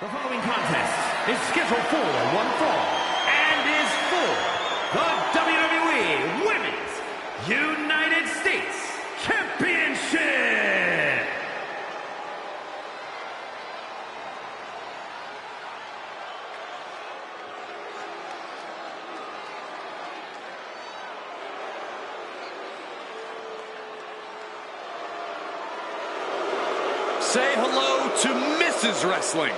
The following contest is scheduled for one fall and is for the WWE Women's United States Championship. Say hello to Mrs. Wrestling.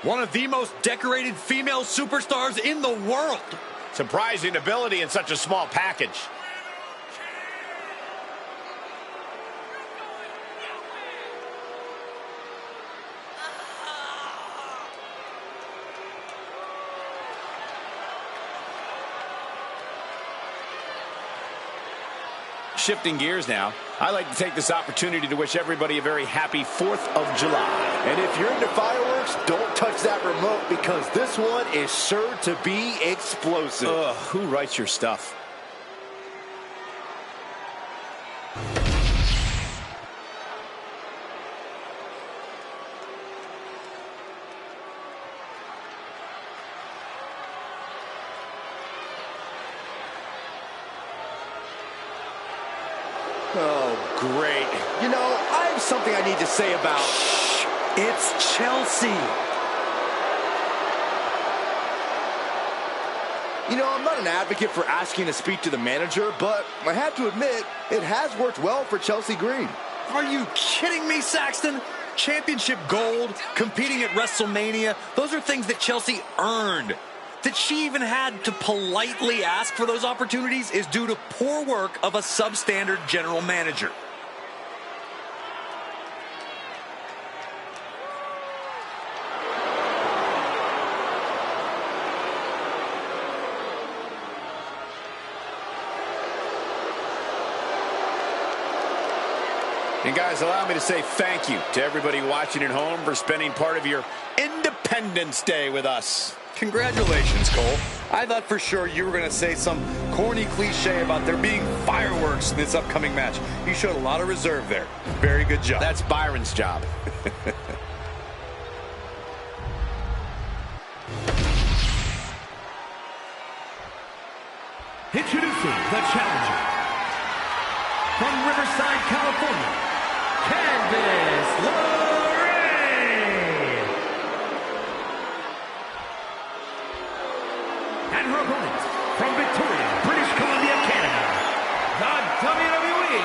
One of the most decorated female superstars in the world. Surprising ability in such a small package. Shifting gears now, I'd like to take this opportunity to wish everybody a very happy 4th of July. And if you're into fireworks, don't touch that remote because this one is sure to be explosive. Ugh, who writes your stuff? Oh, great. You know, I have something I need to say about... Shh, it's Chelsea. You know, I'm not an advocate for asking to speak to the manager, but I have to admit, it has worked well for Chelsea Green. Are you kidding me, Saxton? Championship gold, competing at WrestleMania, those are things that Chelsea earned. That she even had to politely ask for those opportunities is due to poor work of a substandard general manager. And guys, allow me to say thank you to everybody watching at home for spending part of your Independence Day with us. Congratulations, Cole. I thought for sure you were going to say some corny cliche about there being fireworks in this upcoming match. You showed a lot of reserve there. Very good job. That's Byron's job. Introducing the challenger from Riverside, California, Candice LeRae. And her opponent from Victoria, British Columbia, Canada, the WWE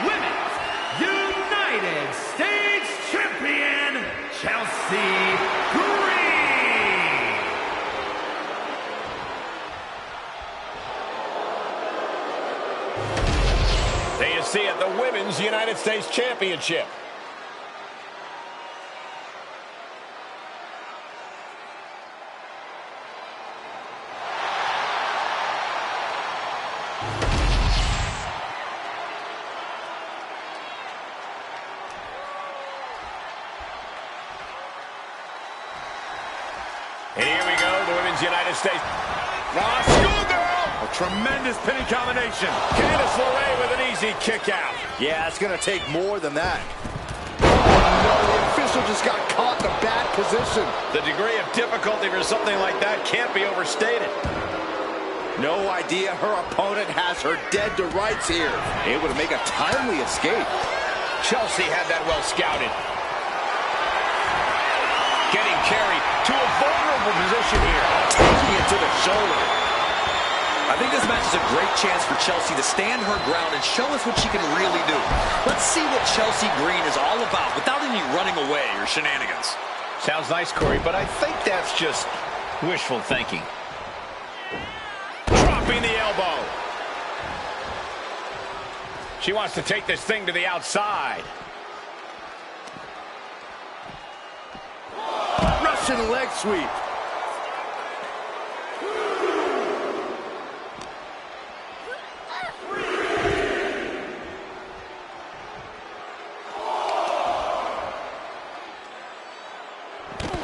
Women's United States Champion, Chelsea Green. There you see it, the Women's United States Championship. And here we go, the Women's United States. Schoolgirl! A tremendous pinning combination. Candice LeRae with an easy kick out. Yeah, it's going to take more than that. No, the official just got caught in a bad position. The degree of difficulty for something like that can't be overstated. No idea her opponent has her dead to rights here. Able to make a timely escape. Chelsea had that well scouted. Getting carried to a vulnerable position here. Taking it to the shoulder. I think this match is a great chance for Chelsea to stand her ground and show us what she can really do. Let's see what Chelsea Green is all about without any running away or shenanigans. Sounds nice, Corey, but I think that's just wishful thinking. Dropping the elbow. She wants to take this thing to the outside. Russian leg sweep.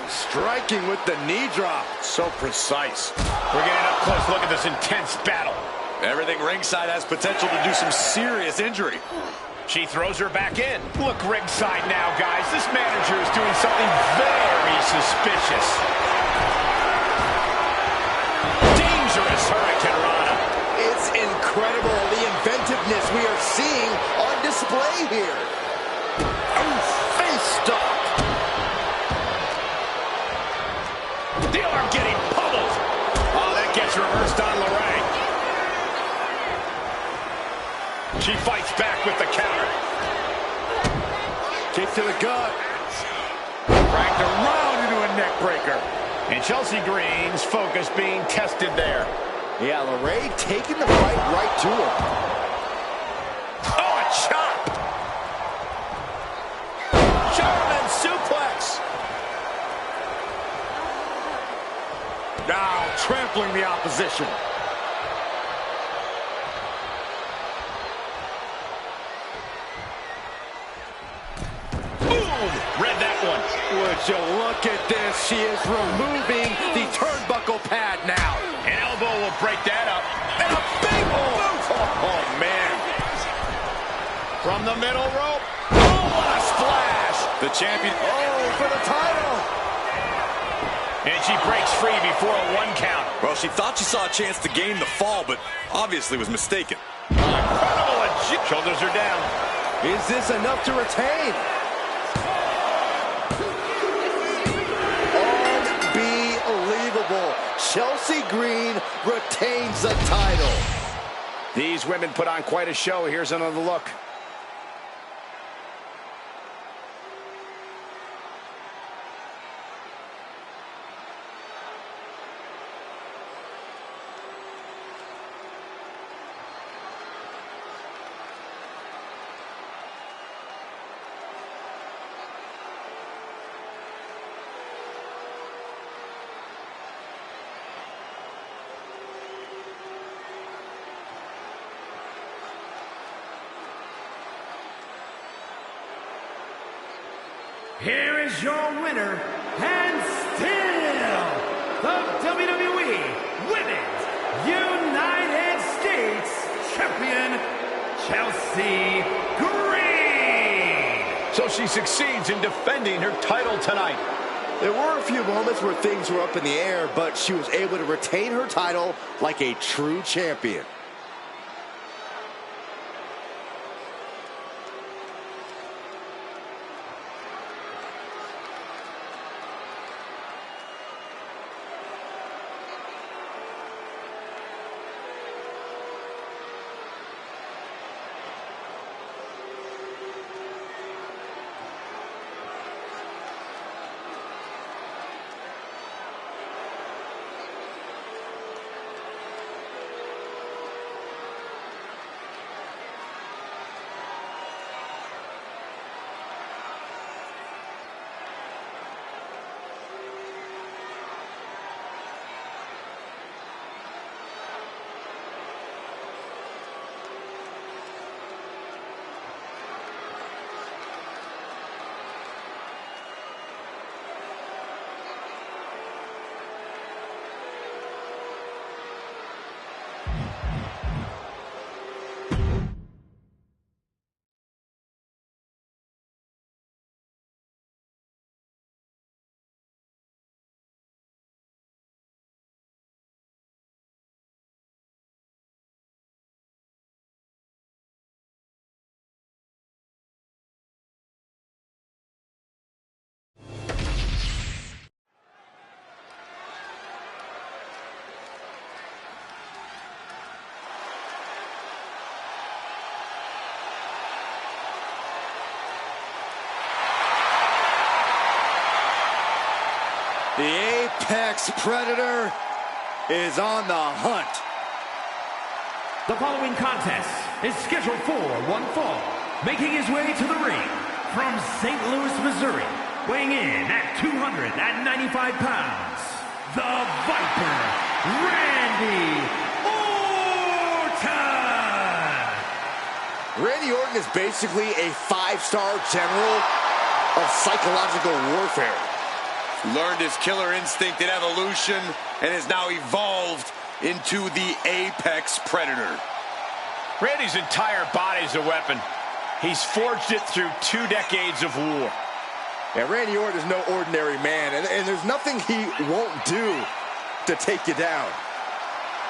Strike working with the knee drop. So precise. We're getting up close. Look at this intense battle. Everything ringside has potential to do some serious injury. She throws her back in. Look ringside now, guys. This manager is doing something very suspicious. Dangerous Hurricane Rana. It's incredible the inventiveness we are seeing on display here. Oh, face stop. The arm getting pummeled. Oh, that gets reversed on LeRae. She fights back with the counter. Kick to the gut. Dragged around into a neck breaker. And Chelsea Green's focus being tested there. Yeah, LeRae taking the fight right to her. Oh, a chop. German suplex. Now trampling the opposition. Boom! Read that one. Would you look at this? She is removing the turnbuckle pad now. An elbow will break that up. And a big boot. Oh, man. From the middle rope. Oh, what a splash. The champion. Oh, for the title. And she breaks free before a 1 count. Well, she thought she saw a chance to gain the fall, but obviously was mistaken. Incredible. Shoulders are down. Is this enough to retain? Unbelievable. Chelsea Green retains the title. These women put on quite a show. Here's another look. Here is your winner, and still the WWE Women's United States Champion, Chelsea Green. So she succeeds in defending her title tonight. There were a few moments where things were up in the air, but she was able to retain her title like a true champion. The Apex Predator is on the hunt. The following contest is scheduled for one fall. Making his way to the ring from St. Louis, Missouri, weighing in at 295 pounds, the Viper, Randy Orton! Randy Orton is basically a 5-star general of psychological warfare. Learned his killer instinct in evolution and has now evolved into the apex predator. Randy's entire body's a weapon. He's forged it through 2 decades of war. Yeah, Randy Orton is no ordinary man, and there's nothing he won't do to take you down.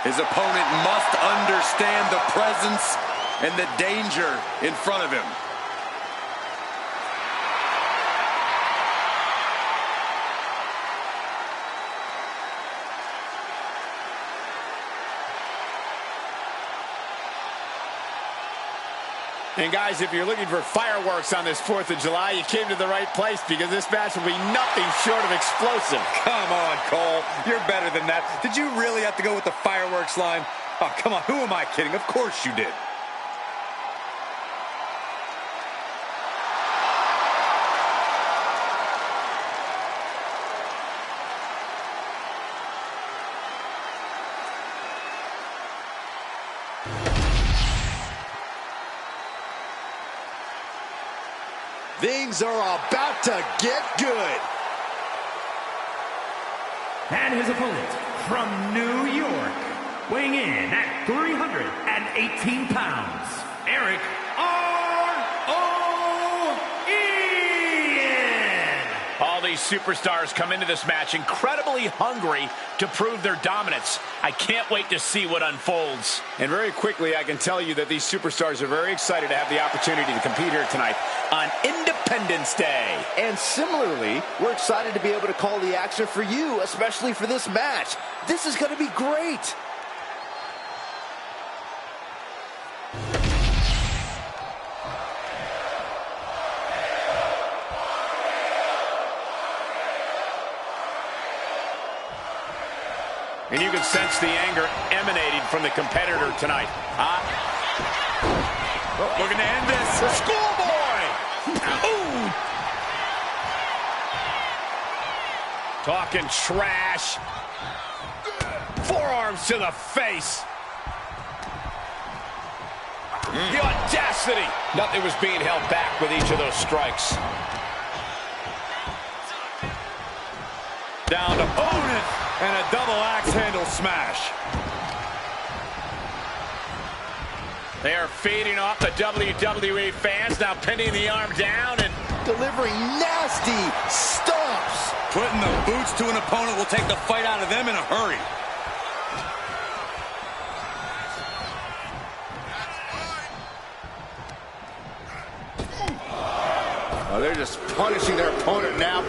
His opponent must understand the presence and the danger in front of him. And guys, if you're looking for fireworks on this 4th of July, you came to the right place, because this match will be nothing short of explosive. Come on, Cole. You're better than that. Did you really have to go with the fireworks line? Oh, come on. Who am I kidding? Of course you did. Things are about to get good. And his opponent from New York, weighing in at 318 pounds, Eric R.O.E.N. All these superstars come into this match incredibly hungry to prove their dominance. I can't wait to see what unfolds. And very quickly, I can tell you that these superstars are very excited to have the opportunity to compete here tonight on Independence Day. And similarly, we're excited to be able to call the action for you, especially for this match. This is going to be great. And you can sense the anger emanating from the competitor tonight. We're going to end this. The schoolboy! Ooh! Talking trash. Forearms to the face. The audacity. Nothing was being held back with each of those strikes. Down to opponent. And a double axe handle smash. They are feeding off the WWE fans, now pinning the arm down and delivering nasty stomps. Putting the boots to an opponent will take the fight out of them in a hurry. Oh, they're just punishing their opponent now.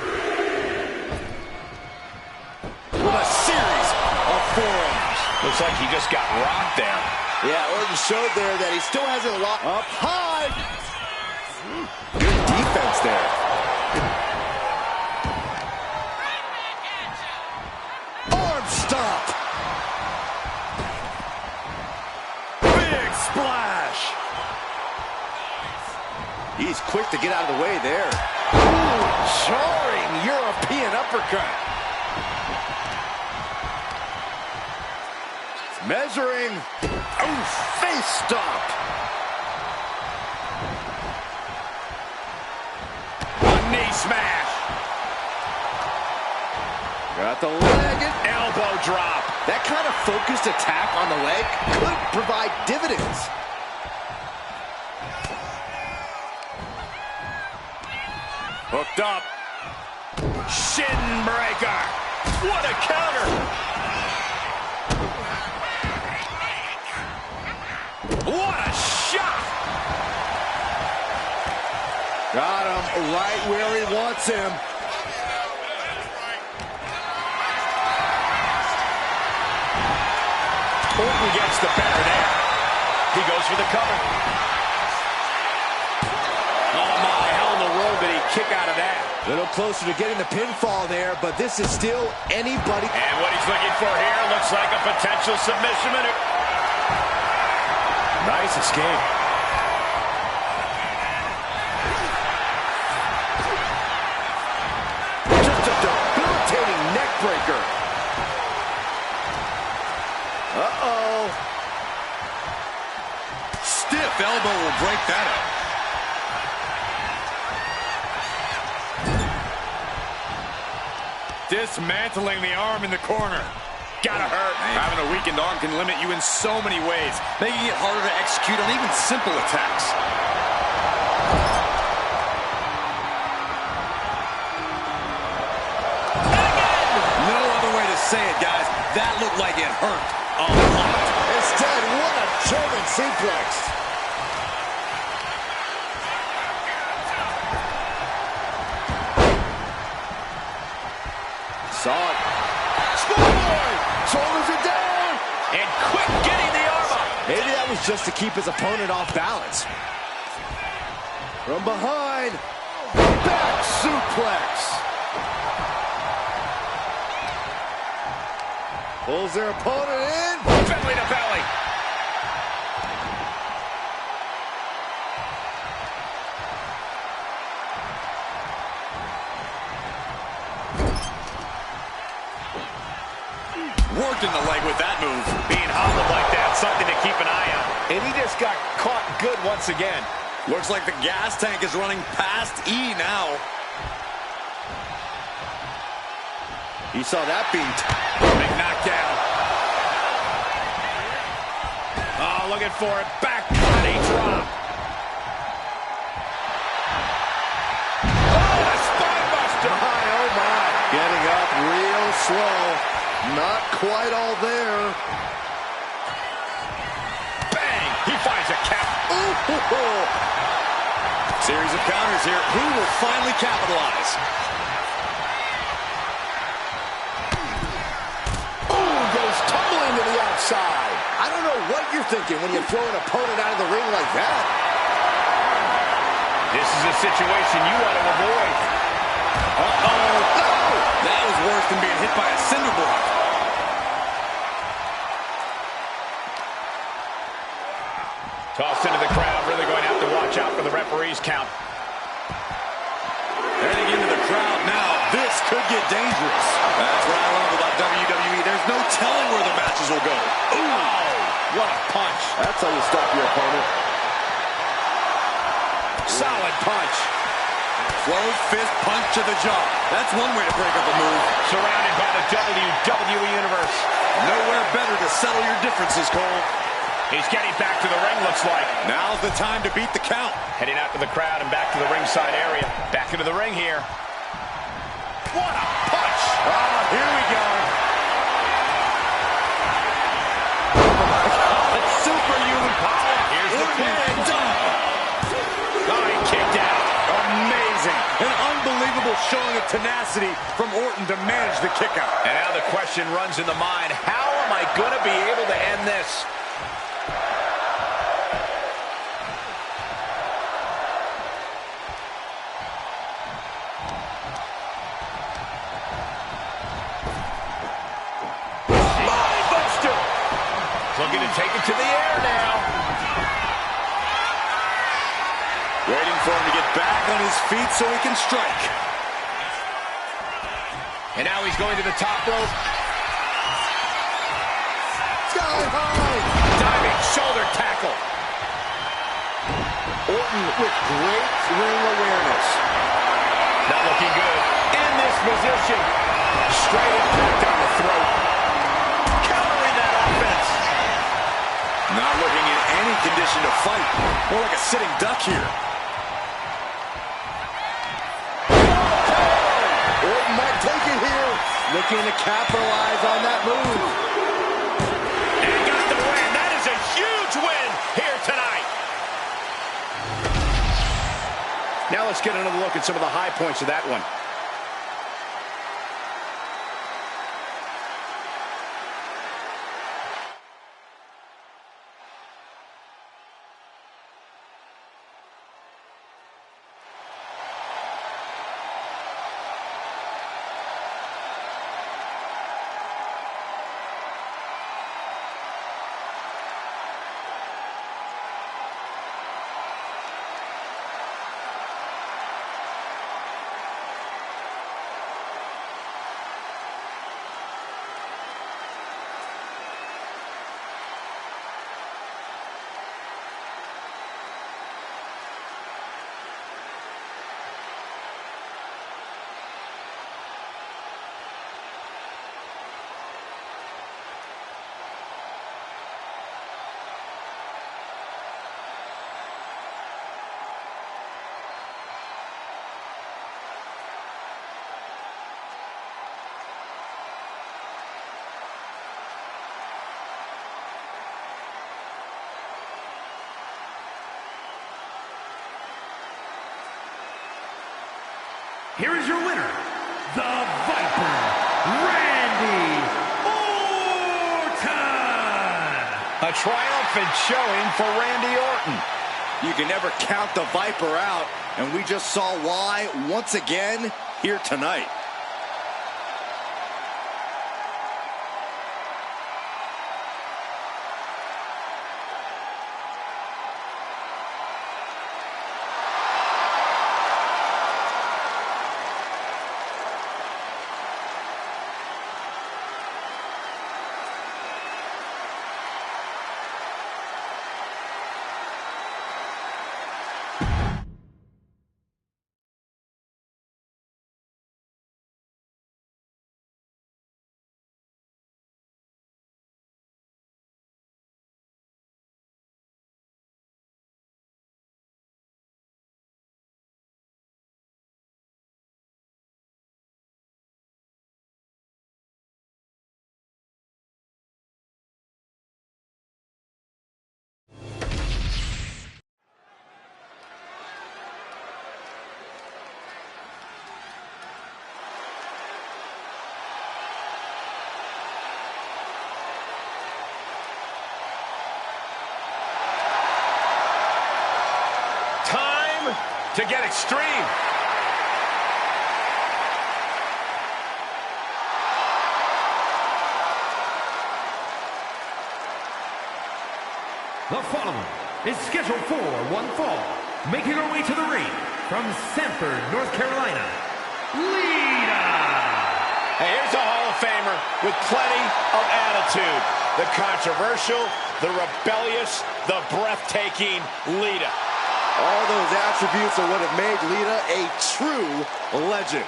With a series of forearms. looks like he just got rocked there. Yeah, Orton showed there that he still hasn't locked up high. Good defense there. Arm stomp. Big splash. He's quick to get out of the way there. Ooh, jarring European uppercut. Measuring. Ooh, face stomp. A knee smash. Got the leg and Elbow drop. that kind of focused attack on the leg could provide dividends. Hooked up. Shin breaker. What a counter. What a shot. Got him right where he wants him. Orton gets the better there. He goes for the cover. Oh my, how in the world did he kick out of that? A little closer to getting the pinfall there, but this is still anybody. And what he's looking for here looks like a potential submission maneuver. Nice escape. Just a debilitating neck breaker. Uh-oh. Stiff elbow will break that up. Dismantling the arm in the corner. Gotta hurt. Having a weakened arm can limit you in so many ways, making it harder to execute on even simple attacks. No other way to say it, guys. That looked like it hurt a lot. Instead, what a German suplex. Saw it. Schoolboy! Shoulders are down! And quick getting the arm up. Maybe that was just to keep his opponent off balance. From behind, back suplex. Pulls their opponent in. Belly to belly. Worked in the leg with that move. Being hobbled like that, something to keep an eye on. And he just got caught good once again. Looks like the gas tank is running past E now. He saw that being Big knockdown. Oh, looking for it. Back body drop. Oh, a spine buster. oh my. Getting up real slow. Not quite all there. Bang! He finds a cap. Ooh. Series of counters here. Who will finally capitalize? Ooh, goes tumbling to the outside. I don't know what you're thinking when you throw an opponent out of the ring like that. This is a situation you want to avoid. Uh-oh. No! That was worse than being hit by a cinder block. Tossed into the crowd, really going to have to watch out for the referee's count. Heading into the crowd now. This could get dangerous. That's what I love about WWE. There's no telling where the matches will go. Ooh, what a punch. That's how you stop your opponent. Solid punch. Closed fist punch to the jaw. That's one way to break up a move. Surrounded by the WWE Universe. Nowhere better to settle your differences, Cole. He's getting back to the ring, looks like. Now's the time to beat the count. Heading out to the crowd and back to the ringside area. Back into the ring here. What a punch! Here we go. That's superhuman power. Here's the pin. Oh, he kicked out. Amazing. An unbelievable showing of tenacity from Orton to manage the kick out. And now the question runs in the mind, how am I going to be able to end this? Looking to take it to the air now. Waiting for him to get back on his feet so he can strike. And now he's going to the top rope. Sky high. Diving shoulder tackle. Orton with great ring awareness. Not looking good. In this position. Straight impact down the throat. Countering that offense. Not looking in any condition to fight. More like a sitting duck here. Orton might take it here. Looking to capitalize on that move. And got the win. That is a huge win here tonight. Now let's get another look at some of the high points of that one. here is your winner, the Viper, Randy Orton. A triumphant showing for Randy Orton. You can never count the Viper out, and we just saw why once again here tonight. To get extreme. The following is scheduled for one fall, making her way to the ring from Sanford, North Carolina, Lita. Hey, here's a Hall of Famer with plenty of attitude. The controversial, the rebellious, the breathtaking Lita. All those attributes are what have made Lita a true legend.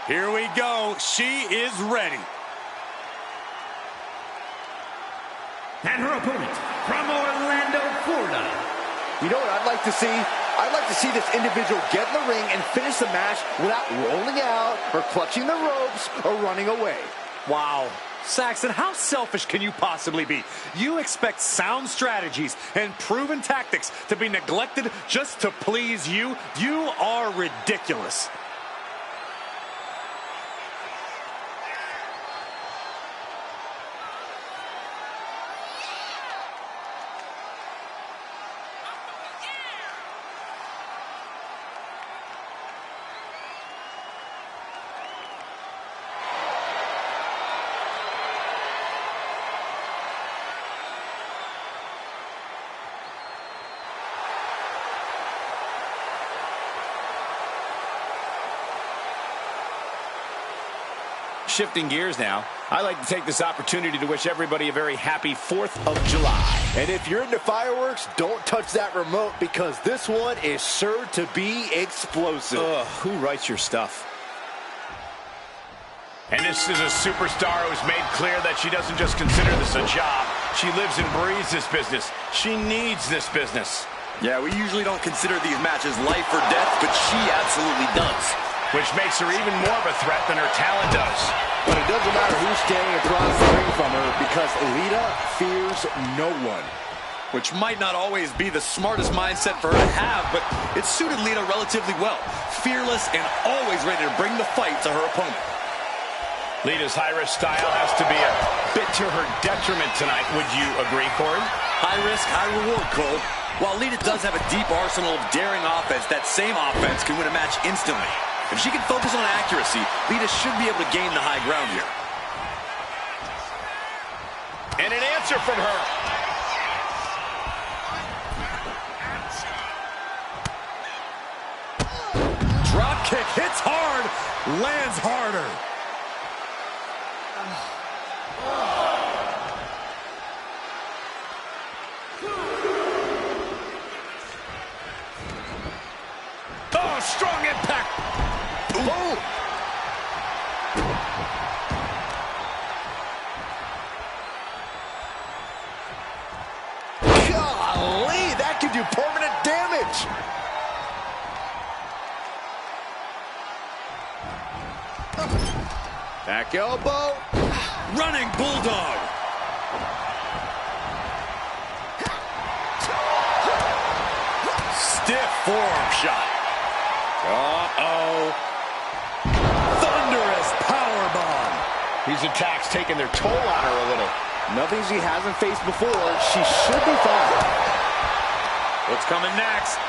Here we go. She is ready. And her opponent from Orlando, Florida. You know what I'd like to see? I'd like to see this individual get in the ring and finish the match without rolling out or clutching the ropes or running away. Wow. Saxton, how selfish can you possibly be? You expect sound strategies and proven tactics to be neglected just to please you? You are ridiculous. Shifting gears now, I'd like to take this opportunity to wish everybody a very happy 4th of July. And if you're into fireworks, don't touch that remote because this one is sure to be explosive. Ugh, who writes your stuff? And this is a superstar who's made clear that she doesn't just consider this a job. She lives and breathes this business. She needs this business. Yeah, we usually don't consider these matches life or death, but she absolutely does. Which makes her even more of a threat than her talent does. But it doesn't matter who's standing across the ring from her because Lita fears no one. Which might not always be the smartest mindset for her to have, but it suited Lita relatively well. Fearless and always ready to bring the fight to her opponent. Lita's high-risk style has to be a bit to her detriment tonight. Would you agree, Corey? High risk, high reward, Cole. While Lita does have a deep arsenal of daring offense, that same offense can win a match instantly. If she can focus on accuracy, Lita should be able to gain the high ground here. And an answer from her. Drop kick hits hard, lands harder. Oh, strong impact. Boom! Golly, that could do permanent damage. Back elbow. Running bulldog. Stiff forearm shot. Uh-oh. Thunderous powerbomb. These attacks taking their toll on her a little. Nothing she hasn't faced before. She should be fine. What's coming next?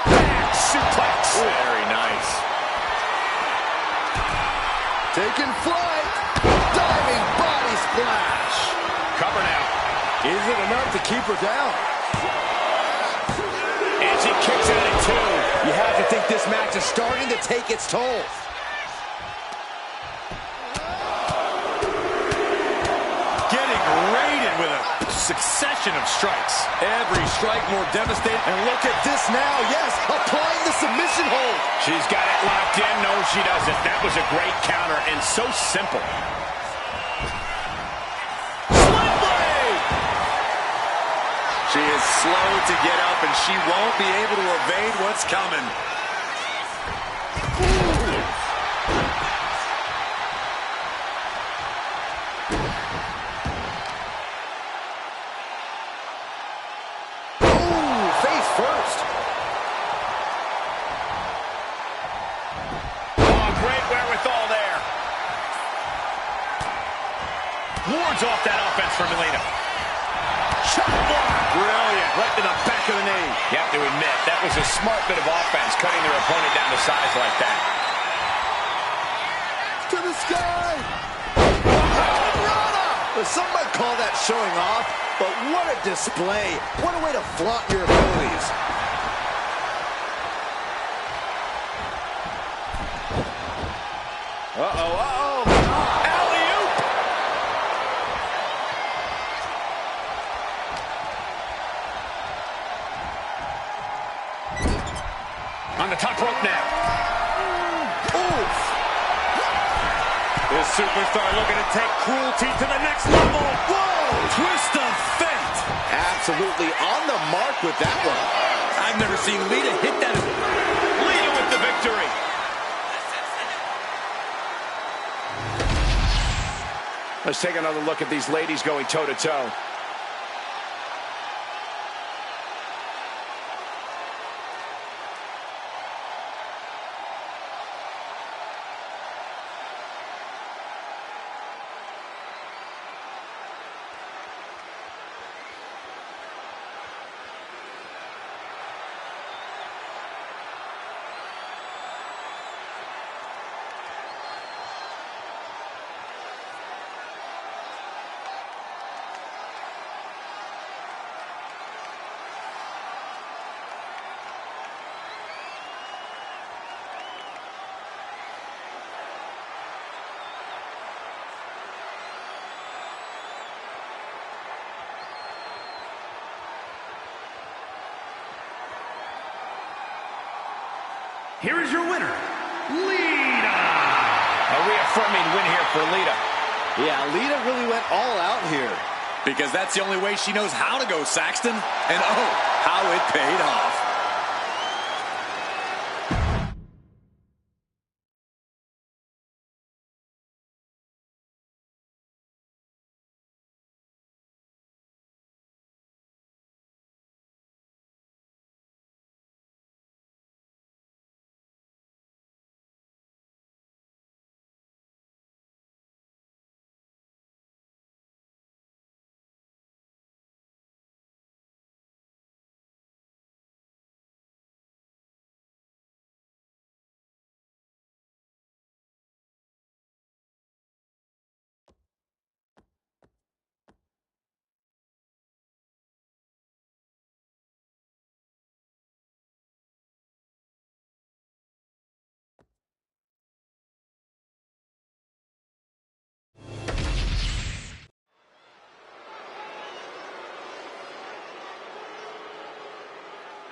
Back suplex. Very nice. Taking flight. Diving body splash. Cover now. Is it enough to keep her down? And she kicks out at 2. You have to think this match is starting to take its toll. Getting raided with a succession of strikes. Every strike more devastating. And look at this now. Yes, applying the submission hold. She's got it locked in. No, she doesn't. That was a great counter and so simple. She is slow to get up, and she won't be able to evade what's coming. Ooh, face first. Oh, great wherewithal there. Wards off that offense from Melina. Shot block. Brilliant. Right to the back of the knee. You have to admit, that was a smart bit of offense, cutting their opponent down to size like that. To the sky. Some might call that showing off, but what a display. What a way to flaunt your abilities. Uh-oh. Alley-oop. On the top rope now. Oof. This superstar looking to take cruelty to the next level. Whoa. Twist of fate. Absolutely on the mark with that one. I've never seen Lita hit that. Lita with the victory. Let's take another look at these ladies going toe-to-toe. Here is your winner, Lita. A reaffirming win here for Lita. Yeah, Lita really went all out here. Because that's the only way she knows how to go, Saxton. And oh, how it paid off.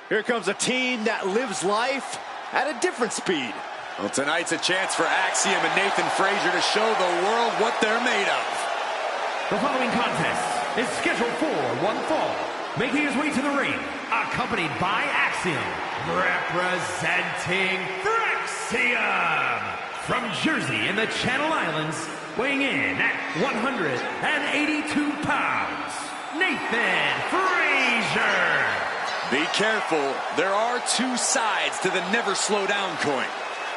Here comes a team that lives life at a different speed. Well, tonight's a chance for Axiom and Nathan Frazier to show the world what they're made of. The following contest is scheduled for one fall. Making his way to the ring, accompanied by Axiom, representing Axiom from Jersey in the Channel Islands, weighing in at 182 pounds, Nathan Frazier. Be careful. There are two sides to the never slow down coin.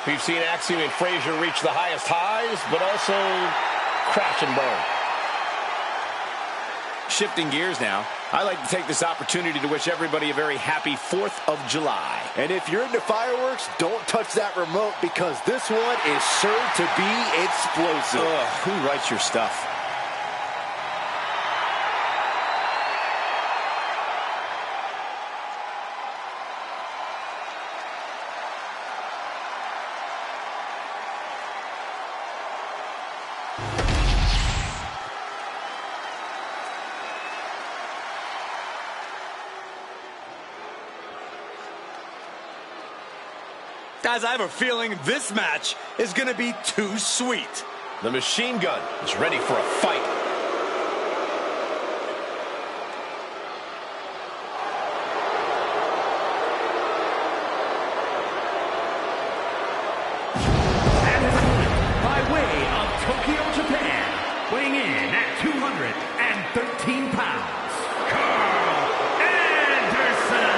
We've seen Axiom and Frazier reach the highest highs, but also crash and burn. Shifting gears now, I'd like to take this opportunity to wish everybody a very happy 4th of July. And if you're into fireworks, don't touch that remote because this one is sure to be explosive. Who writes your stuff? Guys, I have a feeling this match is going to be too sweet. The machine gun is ready for a fight. And his opponent, by way of Tokyo, Japan, weighing in at 213 pounds, Carl Anderson.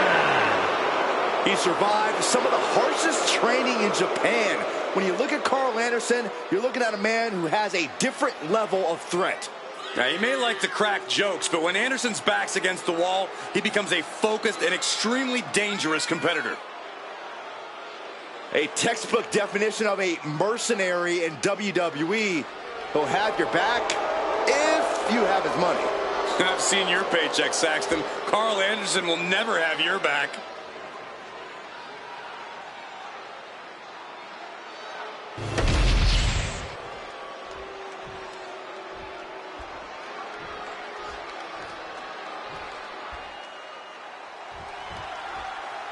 He survived some of the harshest training in Japan. When you look at Carl Anderson, you're looking at a man who has a different level of threat. Now, you may like to crack jokes, but when Anderson's back's against the wall, he becomes a focused and extremely dangerous competitor. A textbook definition of a mercenary in WWE. He'll have your back if you have his money. I've seen your paycheck, Saxton. Carl Anderson will never have your back.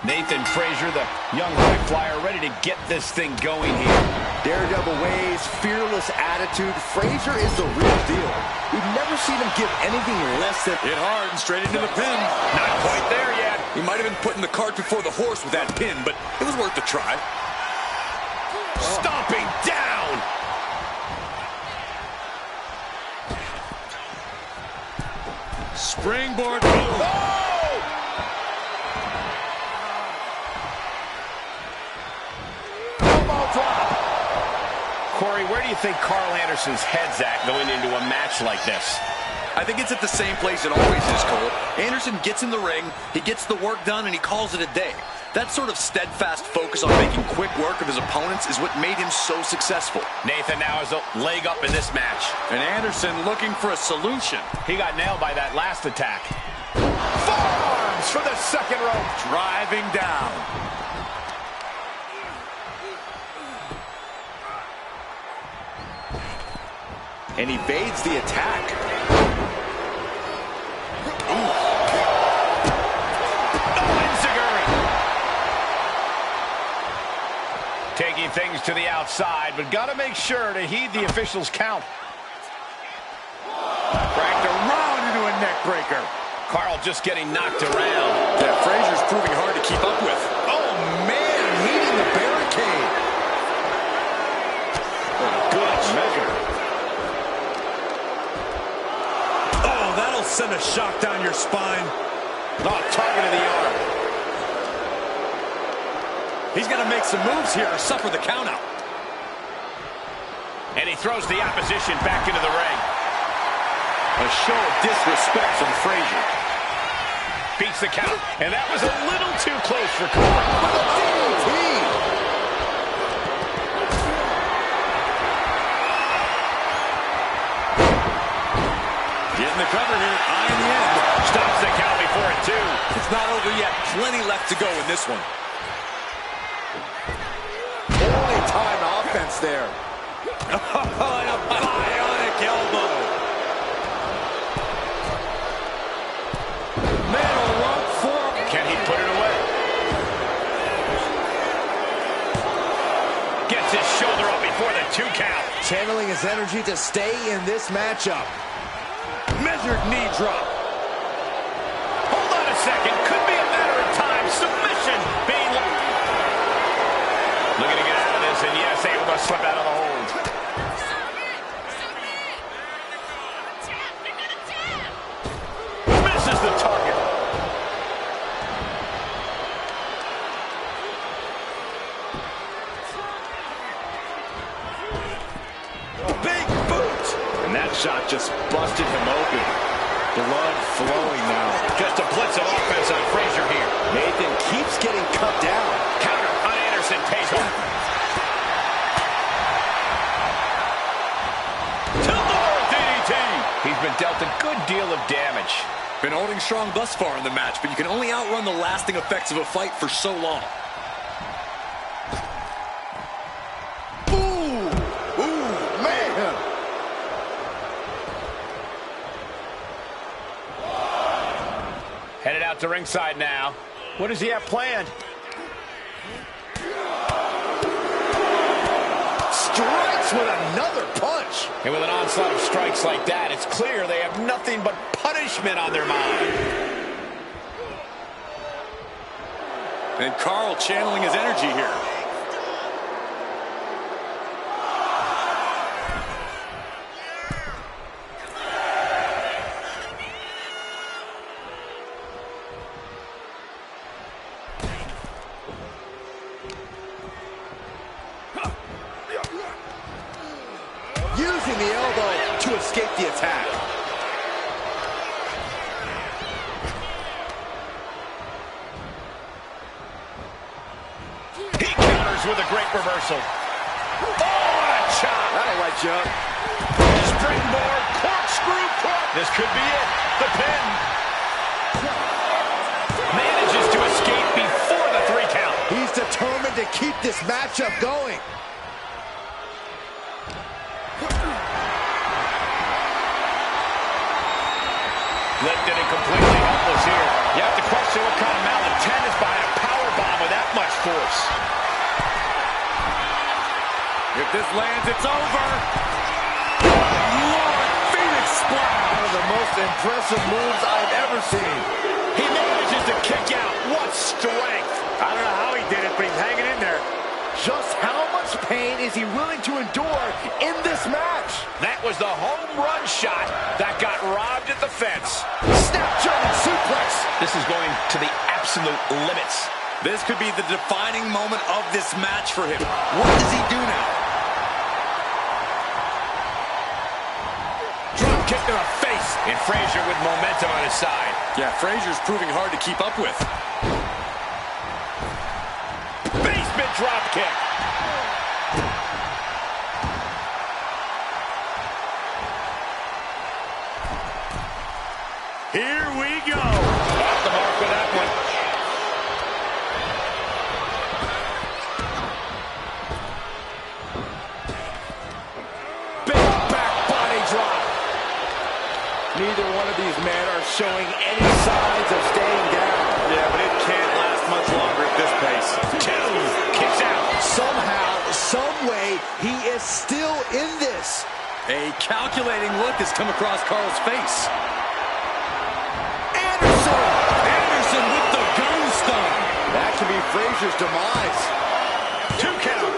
Nathan Frazier, the young high flyer, ready to get this thing going here. Daredevil ways, fearless attitude. Frazier is the real deal. We've never seen him give anything less than... Hit hard and straight into the pin. Not quite there yet. He might have been putting the cart before the horse with that pin, but it was worth a try. Stomping down. Springboard move. Oh! Corey, where do you think Carl Anderson's head's at going into a match like this? I think it's at the same place it always is, Cole. Anderson gets in the ring, he gets the work done, and he calls it a day. That sort of steadfast focus on making quick work of his opponents is what made him so successful. Nathan now has a leg up in this match. And Anderson looking for a solution. He got nailed by that last attack. Forearms for the second rope. Driving down. And evades the attack. Taking things to the outside, but got to make sure to heed the officials' count. Cracked around into a neck breaker. Carl just getting knocked around. Yeah, Frazier's proving hard to keep up with. Oh, man, meeting the barricade. Good measure. Oh, that'll send a shock down your spine. Oh, target of the arm. He's going to make some moves here or suffer the countout. And he throws the opposition back into the ring. A show of disrespect from Frazier. Beats the count. And that was a little too close for Corey. Getting the cover here. Eye in the end. Stops the count before it, too. It's not over yet. Plenty left to go in this one. Only time offense there. Oh, and a bionic elbow. Middle rope for. Can he put it away? Gets his shoulder up before the 2 count. Channeling his energy to stay in this matchup. Measured knee drop. Hold on a second. Could be a matter of time. Submission being... Looking to get out of this, and yes, able to slip out of the hold. Misses the target. shot just busted him open. Blood flowing now. Just a blitz of offense on Frazier here. Nathan keeps getting cut down. Counter on Anderson, pays off. Tilt-over DDT. He's been dealt a good deal of damage. Been holding strong thus far in the match, but you can only outrun the lasting effects of a fight for so long. Headed out to ringside now. What does he have planned? Strikes with another punch. And with an onslaught of strikes like that, it's clear they have nothing but punishment on their mind. And Carl channeling his energy here. Using the elbow to escape the attack. He counters with a great reversal. Oh, what a chop. That'll light you up. Springboard, corkscrew, This could be it. The pin. Manages to escape before the 3 count. He's determined to keep this matchup going. Lifted and completely helpless here. You have to question what kind of malintent is behind a powerbomb with that much force. If this lands, it's over. Lord, Phoenix splash. One of the most impressive moves I've ever seen. He manages to kick out. What strength. I don't know how he did it, but he's hanging in there. Just how much pain is he willing to endure in this match? That was the home run shot that got robbed at the fence. Snap German suplex. This is going to the absolute limits. This could be the defining moment of this match for him. What does he do now? Drop kick to the face. And Frazier with momentum on his side. Yeah, Frazier's proving hard to keep up with. Basement drop kick. Here we go. Off the mark with that one. Big back body drop. Neither one of these men are showing any signs of staying down. Yeah, but it can't last much longer at this pace. 2. Kicks out. Somehow, some way, he is still in this. A calculating look has come across Carl's face. Anderson with the gun stun. That could be Frazier's demise. 2 count.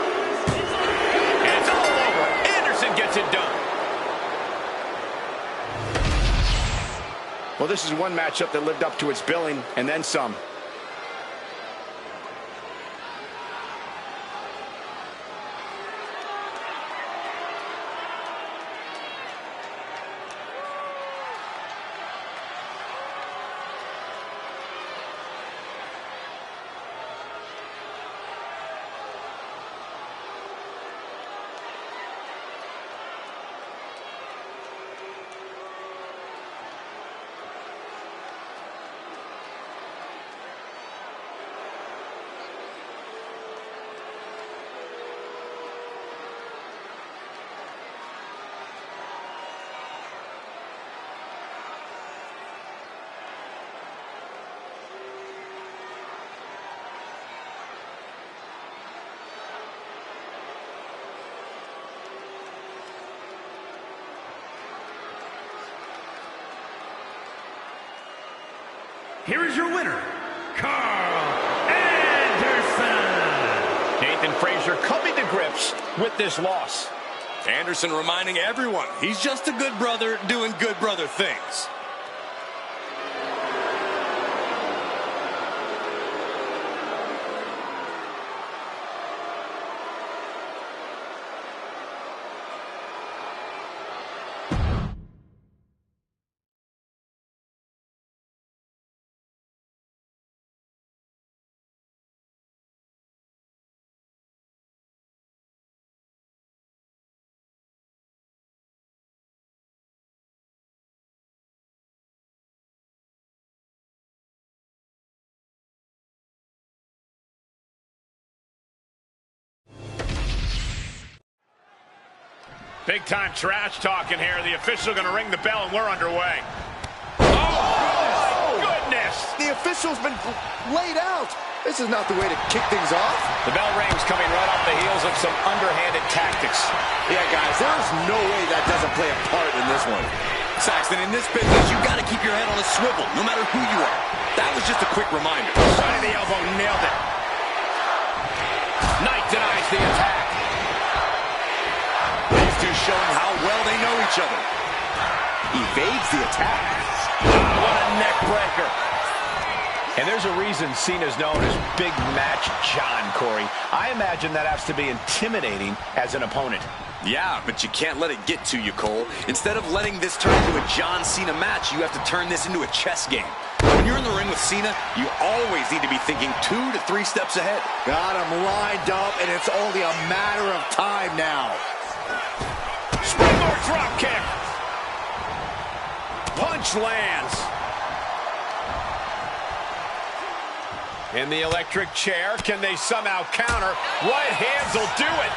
And it's all over. Anderson gets it done. Well, this is one matchup that lived up to its billing, and then some. Here is your winner, Carl Anderson. Nathan Frazier coming to grips with this loss. Anderson reminding everyone he's just a good brother doing good brother things. Big time trash talking here. The official going to ring the bell and we're underway. Oh, my goodness. The official's been laid out. This is not the way to kick things off. The bell rings coming right off the heels of some underhanded tactics. Yeah, guys, there's no way that doesn't play a part in this one. Saxton, in this business, you got to keep your head on a swivel, no matter who you are. That was just a quick reminder. Side of the elbow, nailed it. Knight denies the attack. These two showing how well they know each other. Evades the attack. What a neck breaker. And there's a reason Cena's known as Big Match John, Corey. I imagine that has to be intimidating as an opponent. Yeah, but you can't let it get to you, Cole. Instead of letting this turn into a John Cena match, you have to turn this into a chess game. When you're in the ring with Cena, you always need to be thinking 2 to 3 steps ahead. Got him lined up, and it's only a matter of time now. Springboard drop kick. Punch lands. In the electric chair, can they somehow counter? Right hands will do it.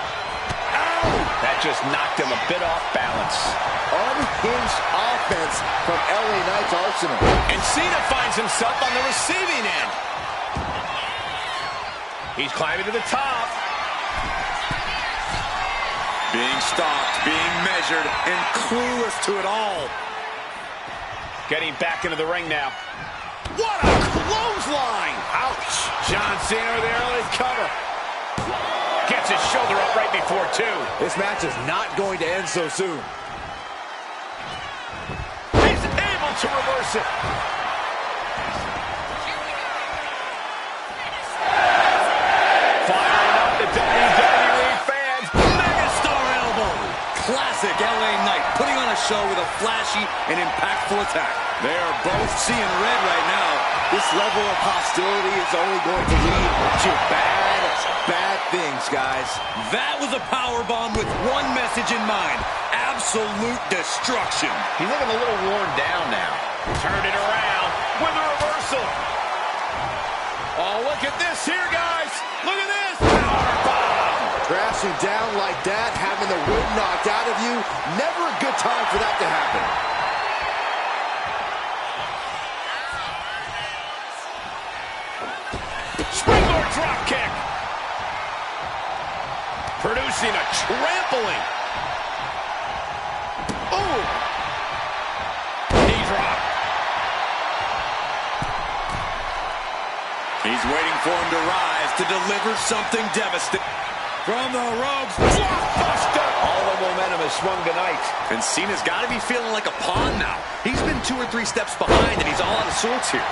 Ow! That just knocked him a bit off balance. Unhinged offense from LA Knight's arsenal. And Cena finds himself on the receiving end. He's climbing to the top. Being stopped, being measured, and clueless to it all. Getting back into the ring now. What a clothesline! Ouch! John Cena with the early cover. Gets his shoulder up right before 2. This match is not going to end so soon. He's able to reverse it. Firing up the WWE fans. Megastar elbow. Classic LA Knight, putting on a show with a flashy and impactful attack. They are both seeing red right now. This level of hostility is only going to lead to bad things, guys. That was a powerbomb with one message in mind. Absolute destruction. He's looking a little worn down now. Turned it around with a reversal. Oh, look at this here, guys. Look at this. Powerbomb. Crashing down like that, having the wind knocked out of you, never a good time for that to happen. Springboard drop kick. Producing a trampling. Oh. Knee drop. He's waiting for him to rise to deliver something devastating. From the ropes. Blockbuster. All the momentum has swung tonight. And Cena's got to be feeling like a pawn now. He's been 2 or 3 steps behind, and he's all out of sorts here.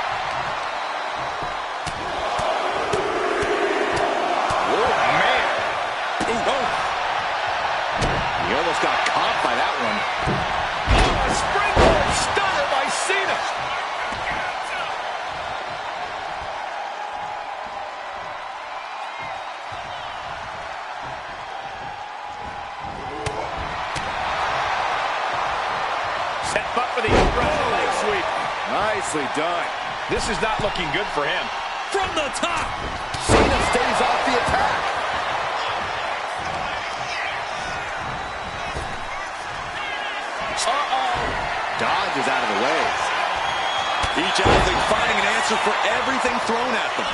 He almost got caught by that one. Oh, a springboard stunner by Cena. Set up for the upright leg sweep. Nicely done. This is not looking good for him. From the top. Cena stays off the attack. Dodge is out of the way. Each athlete finding an answer for everything thrown at them.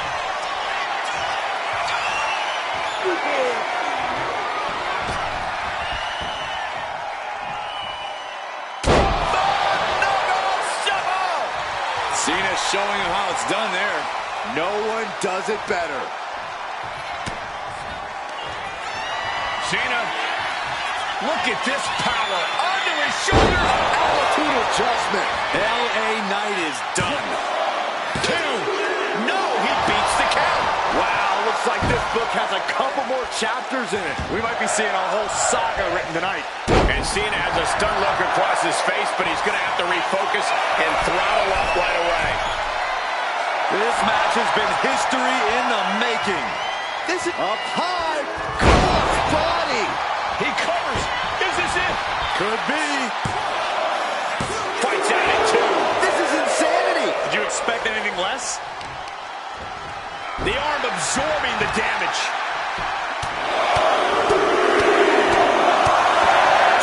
Cena's showing him how it's done there. No one does it better. Cena, look at this power. Onto his shoulders. Altitude adjustment. LA Knight is done. 2. No, he beats the count. Wow, looks like this book has a couple more chapters in it. We might be seeing a whole saga written tonight. And Cena has a stunned look across his face, but he's going to have to refocus and throttle up right away. This match has been history in the making. This is up high. Cross body. He covers. Is this it? Could be. Fights out at 2. This is insanity. Did you expect anything less? The arm absorbing the damage.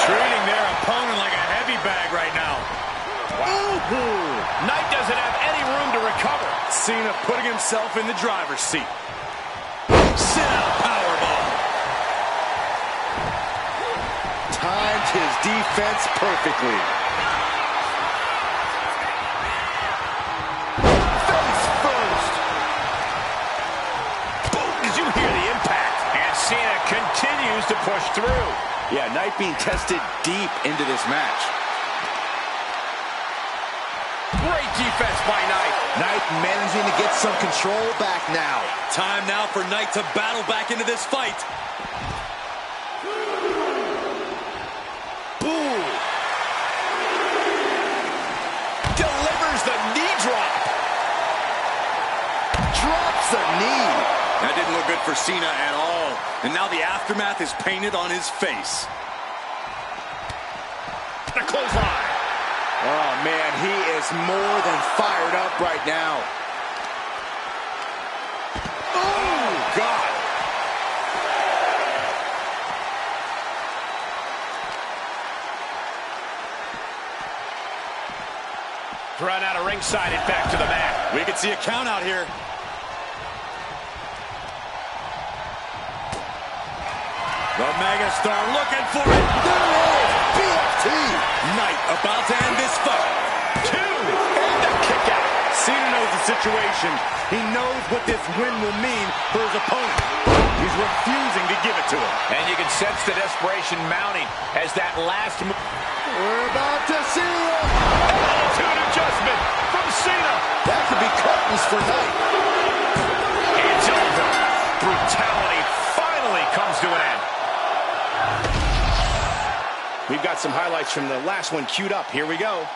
True himself in the driver's seat. Sit-out powerbomb. Timed his defense perfectly. Face first. Boom! Did you hear the impact? And Cena continues to push through. Yeah, Knight being tested deep into this match. Great defense by Knight. Knight managing to get some control back now. Time now for Knight to battle back into this fight. Boom. Delivers the knee drop. Drops a knee. That didn't look good for Cena at all. And now the aftermath is painted on his face. The clothesline. Oh, man, he is more than fired up right now. Oh, God. Run out of ringside and back to the mat. We could see a count out here. The megastar looking for it. There it is. BFT. Knight about to end this fight. 2 and the kick out. Cena knows the situation. He knows what this win will mean for his opponent. He's refusing to give it to him. And you can sense the desperation mounting as that last move. We're about to see it. Attitude adjustment from Cena. That could be curtains for Knight. It's over. Brutality finally comes to an end. We've got some highlights from the last one queued up. Here we go.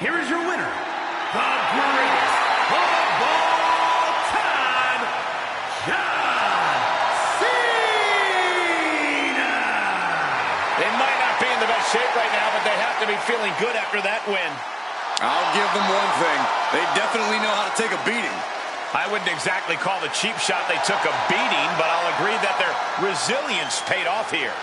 Here is your winner, the greatest of all time, John Cena! They might not be in the best shape right now, but they have to be feeling good after that win. I'll give them one thing. They definitely know how to take a beating. I wouldn't exactly call the cheap shot they took a beating, but I'll agree that their resilience paid off here.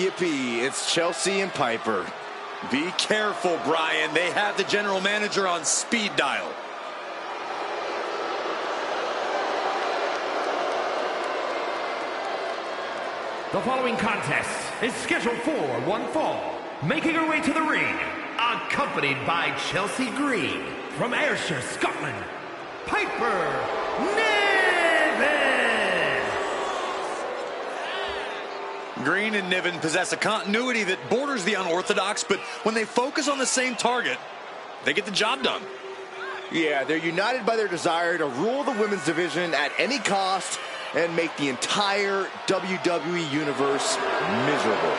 yippee, it's Chelsea and Piper. Be careful, Brian. They have the general manager on speed dial. The following contest is scheduled for one fall. Making her way to the ring, accompanied by Chelsea Green from Ayrshire, Scotland, Piper Niven. Green and Niven possess a continuity that borders the unorthodox, but when they focus on the same target, they get the job done. Yeah, they're united by their desire to rule the women's division at any cost and make the entire WWE Universe miserable.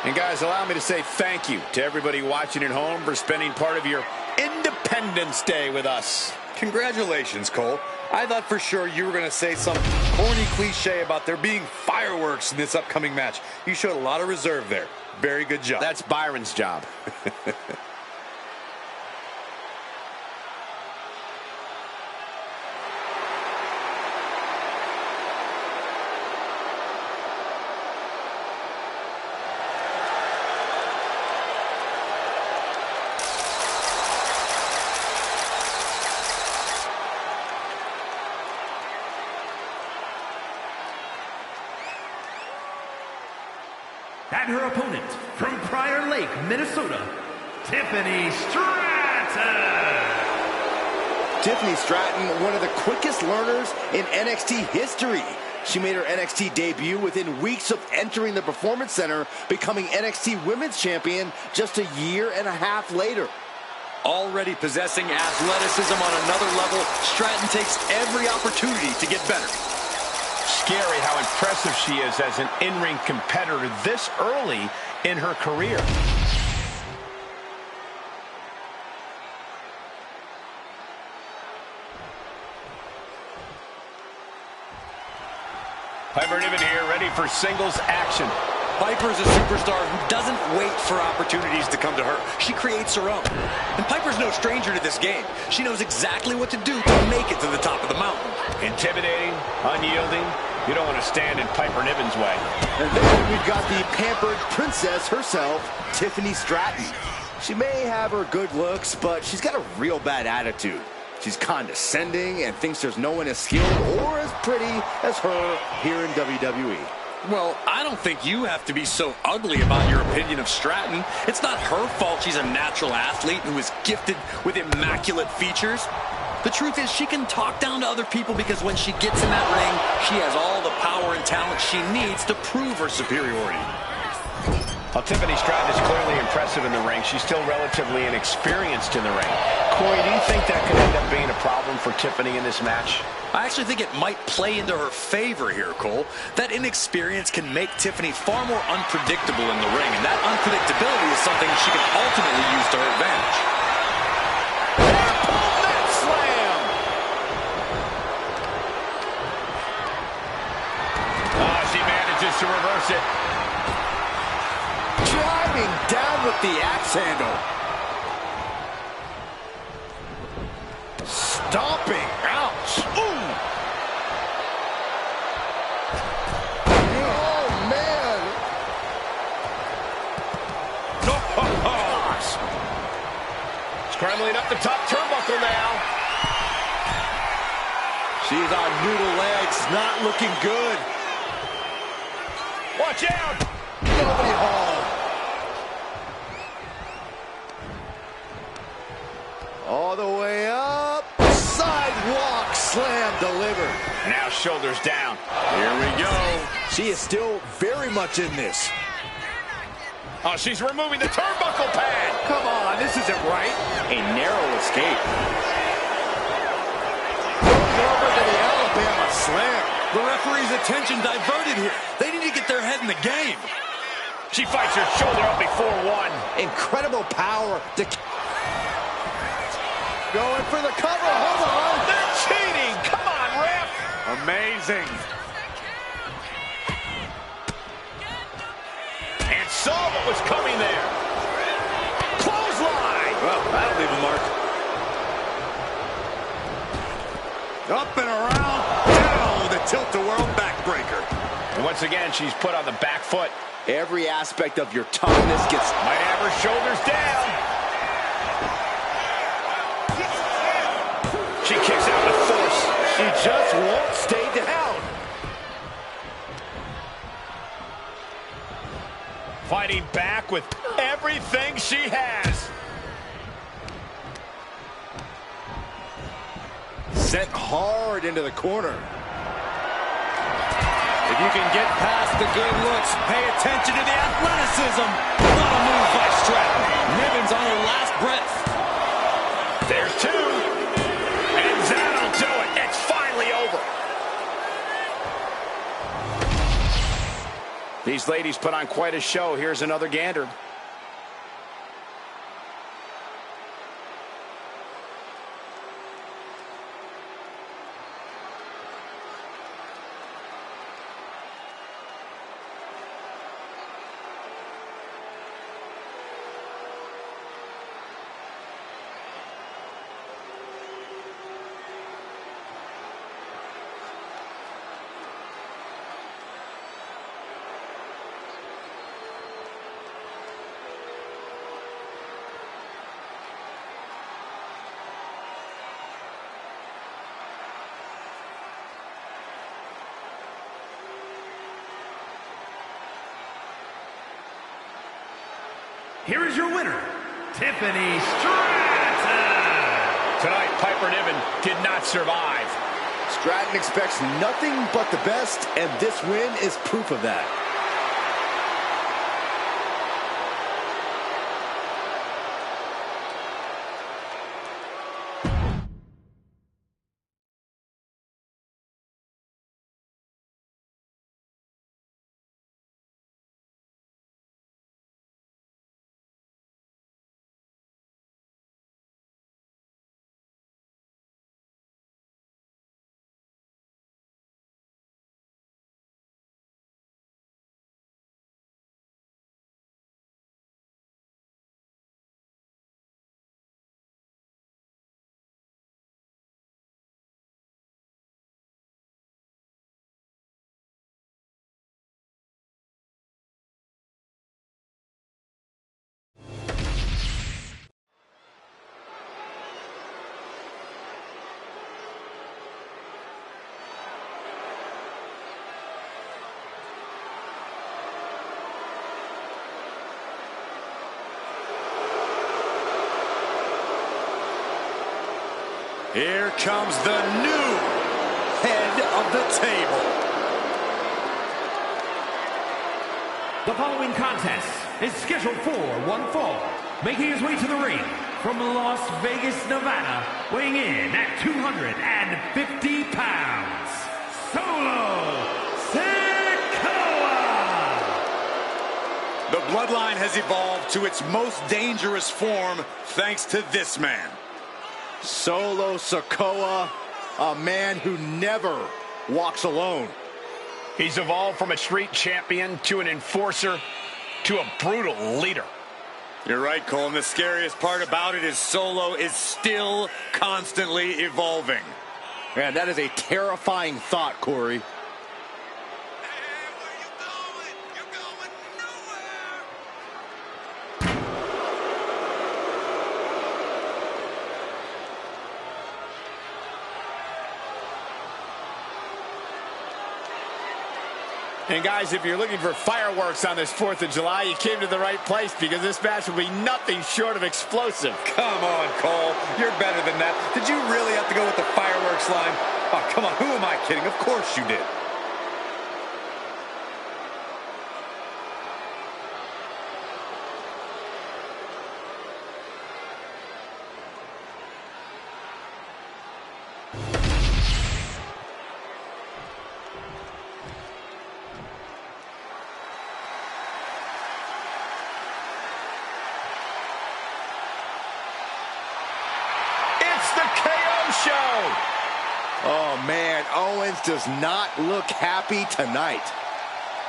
And guys, allow me to say thank you to everybody watching at home for spending part of your Independence Day with us. Congratulations, Cole. I thought for sure you were going to say some corny cliche about there being fireworks in this upcoming match. You showed a lot of reserve there. Very good job. That's Byron's job. And her opponent from Prior Lake, Minnesota, Tiffany Stratton. Tiffany Stratton, one of the quickest learners in NXT history. She made her NXT debut within weeks of entering the Performance Center, becoming NXT Women's Champion just a year and a half later. Already possessing athleticism on another level, Stratton takes every opportunity to get better. Scary how impressive she is as an in-ring competitor this early in her career. Piper Niven here, ready for singles action. Piper is a superstar who doesn't wait for opportunities to come to her. She creates her own. And Piper's no stranger to this game. She knows exactly what to do to make it to the top of the mountain. Intimidating, unyielding. You don't want to stand in Piper Niven's way. And then we've got the pampered princess herself, Tiffany Stratton. She may have her good looks, but she's got a real bad attitude. She's condescending and thinks there's no one as skilled or as pretty as her here in WWE. Well, I don't think you have to be so ugly about your opinion of Stratton. It's not her fault she's a natural athlete who is gifted with immaculate features. The truth is she can talk down to other people because when she gets in that ring, she has all the power and talent she needs to prove her superiority. Well, Tiffany Stratton is clearly impressive in the ring. She's still relatively inexperienced in the ring. Corey, do you think that could end up being a problem for Tiffany in this match? I actually think it might play into her favor here, Cole. That inexperience can make Tiffany far more unpredictable in the ring, and that unpredictability is something she can ultimately use to her advantage. She manages to reverse it. Driving down with the axe handle. Stomping. Ouch. Ooh. Oh, man. Gosh. Scrambling up the top turnbuckle now. She's on noodle legs. Not looking good. Watch out. Nobody home. All the way up. Sidewalk slam delivered. Now shoulders down. Here we go. She is still very much in this. Oh, she's removing the turnbuckle pad. Come on, this isn't right. A narrow escape. Goes over to the Alabama slam. The referee's attention diverted here. They need to get their head in the game. She fights her shoulder up before one. Incredible power. Going for the cover. Hold on. They're cheating. Come on, ref. Amazing. And saw what was coming there. Clothesline. Up and around. Down. The tilt-a-whirl backbreaker. And once again, she's put on the back foot. Every aspect of your toughness gets... Might have her shoulders down. She kicks out with force. She just won't stay down. Fighting back with everything she has. Sent hard into the corner. If you can get past the good looks, pay attention to the athleticism. What a move by Stratton. Niven's on her last breath. There's two. And that'll do it. It's finally over. These ladies put on quite a show. Here's another gander. Here is your winner, Tiffany Stratton. Tonight, Piper Niven did not survive. Stratton expects nothing but the best, and this win is proof of that. Here comes the new head of the table. The following contest is scheduled for one fall. Making his way to the ring from Las Vegas, Nevada, weighing in at 250 pounds, Solo Sikoa! The bloodline has evolved to its most dangerous form thanks to this man. Solo Sikoa, a man who never walks alone. He's evolved from a street champion to an enforcer to a brutal leader. You're right, Cole, and the scariest part about it is Solo is still constantly evolving. Man, that is a terrifying thought, Corey. And guys, if you're looking for fireworks on this 4th of July, you came to the right place, because this match will be nothing short of explosive. Come on, Cole. You're better than that. Did you really have to go with the fireworks line? Oh, come on. Who am I kidding? Of course you did. Oh, man, Owens does not look happy tonight.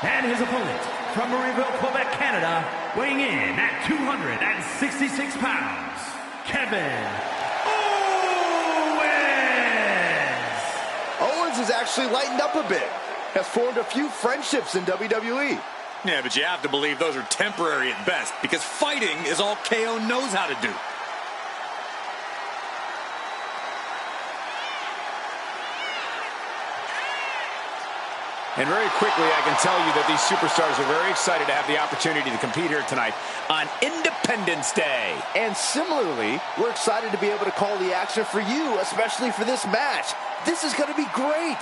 And his opponent from Marieville, Quebec, Canada, weighing in at 266 pounds, Kevin Owens. Owens has actually lightened up a bit. Has formed a few friendships in WWE. Yeah, but you have to believe those are temporary at best, because fighting is all KO knows how to do. And very quickly, I can tell you that these superstars are very excited to have the opportunity to compete here tonight on Independence Day. And similarly, we're excited to be able to call the action for you, especially for this match. This is going to be great.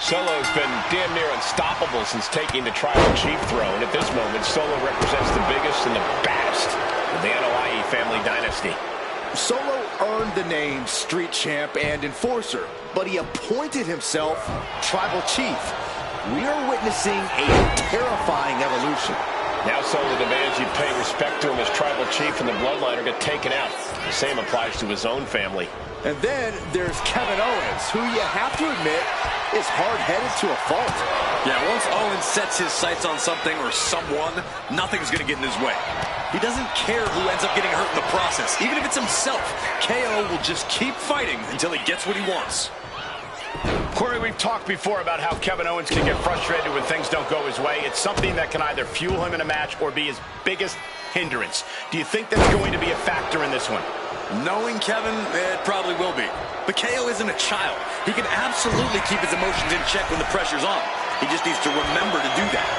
Solo's been damn near unstoppable since taking the Tribal Chief throne. At this moment, Solo represents the biggest and the baddest of the NOIE family dynasty. Solo earned the name Street Champ and Enforcer, but he appointed himself Tribal Chief. We are witnessing a terrifying evolution. Now Solo demands you pay respect to him as Tribal Chief and the Bloodline or get taken out. The same applies to his own family. And then there's Kevin Owens, who you have to admit is hard-headed to a fault. Yeah, once Owens sets his sights on something or someone, nothing's going to get in his way. He doesn't care who ends up getting hurt in the process. Even if it's himself, KO will just keep fighting until he gets what he wants. Corey, we've talked before about how Kevin Owens can get frustrated when things don't go his way. It's something that can either fuel him in a match or be his biggest hindrance. Do you think that's going to be a factor in this one? Knowing Kevin, it probably will be. But KO isn't a child. He can absolutely keep his emotions in check when the pressure's on. He just needs to remember to do that.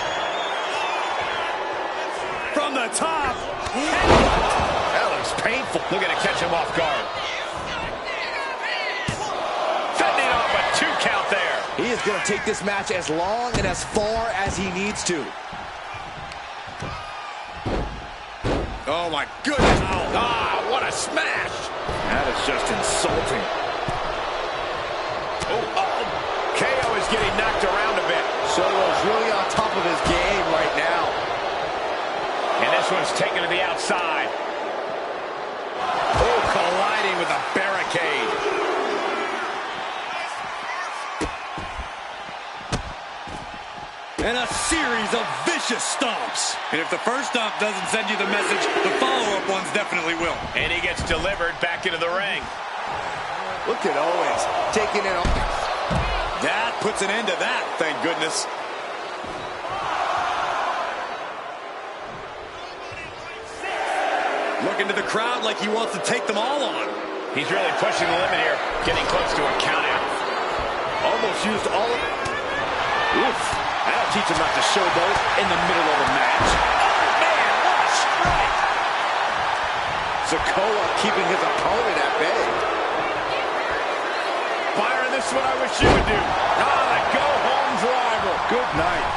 From the top. That looks painful. Looking to catch him off guard. Fending off a 2 count there. He is going to take this match as long and as far as he needs to. Oh, my goodness. Ah, what a smash. That is just insulting. KO is getting knocked around a bit. Solo's really on top of his game right now. And this one's taken to the outside. Oh, colliding with a barricade. And a series of vicious stomps. And if the first stomp doesn't send you the message, the follow-up ones definitely will. And he gets delivered back into the ring. Look at Owens taking it on. That puts an end to that, thank goodness. Looking to the crowd like he wants to take them all on. He's really pushing the limit here, getting close to a count out. Almost used all of it. Oof. That'll teach him not to showboat in the middle of a match. Oh, man, what a strike. Sikoa keeping his opponent at bay. Byron, this is what I wish you would do. Ah, the go-home driver. Good night.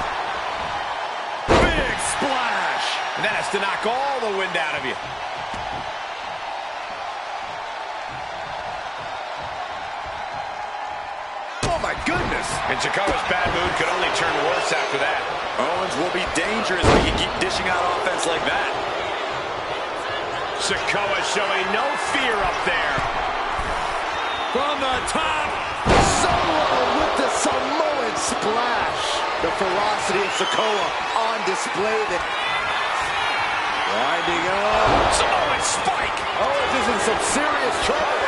Big splash. And that has to knock all the wind out of you. Oh, my goodness. And Sikoa's bad mood could only turn worse after that. Owens will be dangerous if he can keep dishing out offense like that. Sikoa showing no fear up there. From the top. Solo with the Samoan splash. The ferocity of Sikoa on display. Winding up. Samoan spike. Owens is in some serious trouble.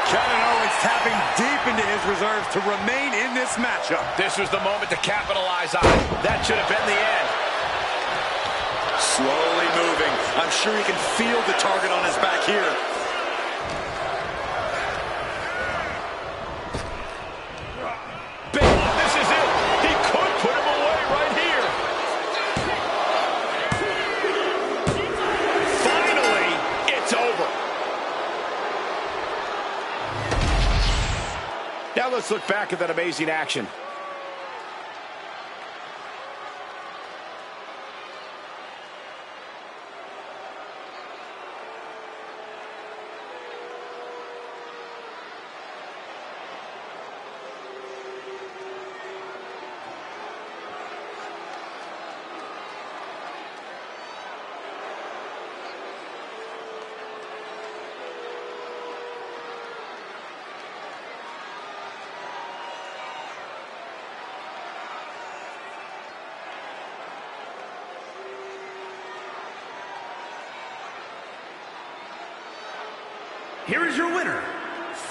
Kevin Owens tapping deep into his reserves to remain in this matchup. This was the moment to capitalize on. That should have been the end. Slowly moving. I'm sure he can feel the target on his back here. This is it. He could put him away right here. Finally, it's over. Now let's look back at that amazing action. here is your winner,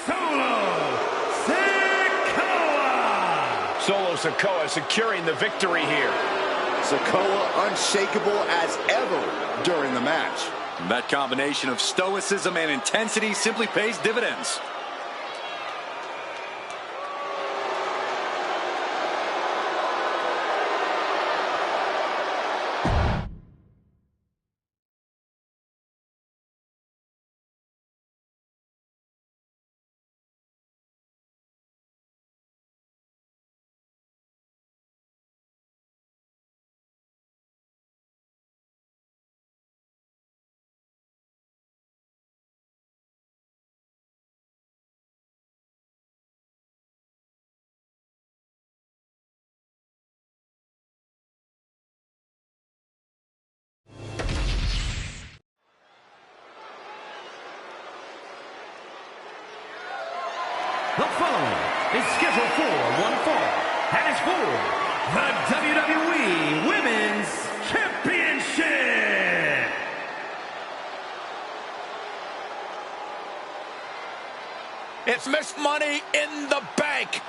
Solo Sikoa! Solo Sikoa securing the victory here. Sikoa unshakable as ever during the match. That combination of stoicism and intensity simply pays dividends. The following is scheduled for one fall and is for the WWE Women's Championship. It's Miss Money in the Bank.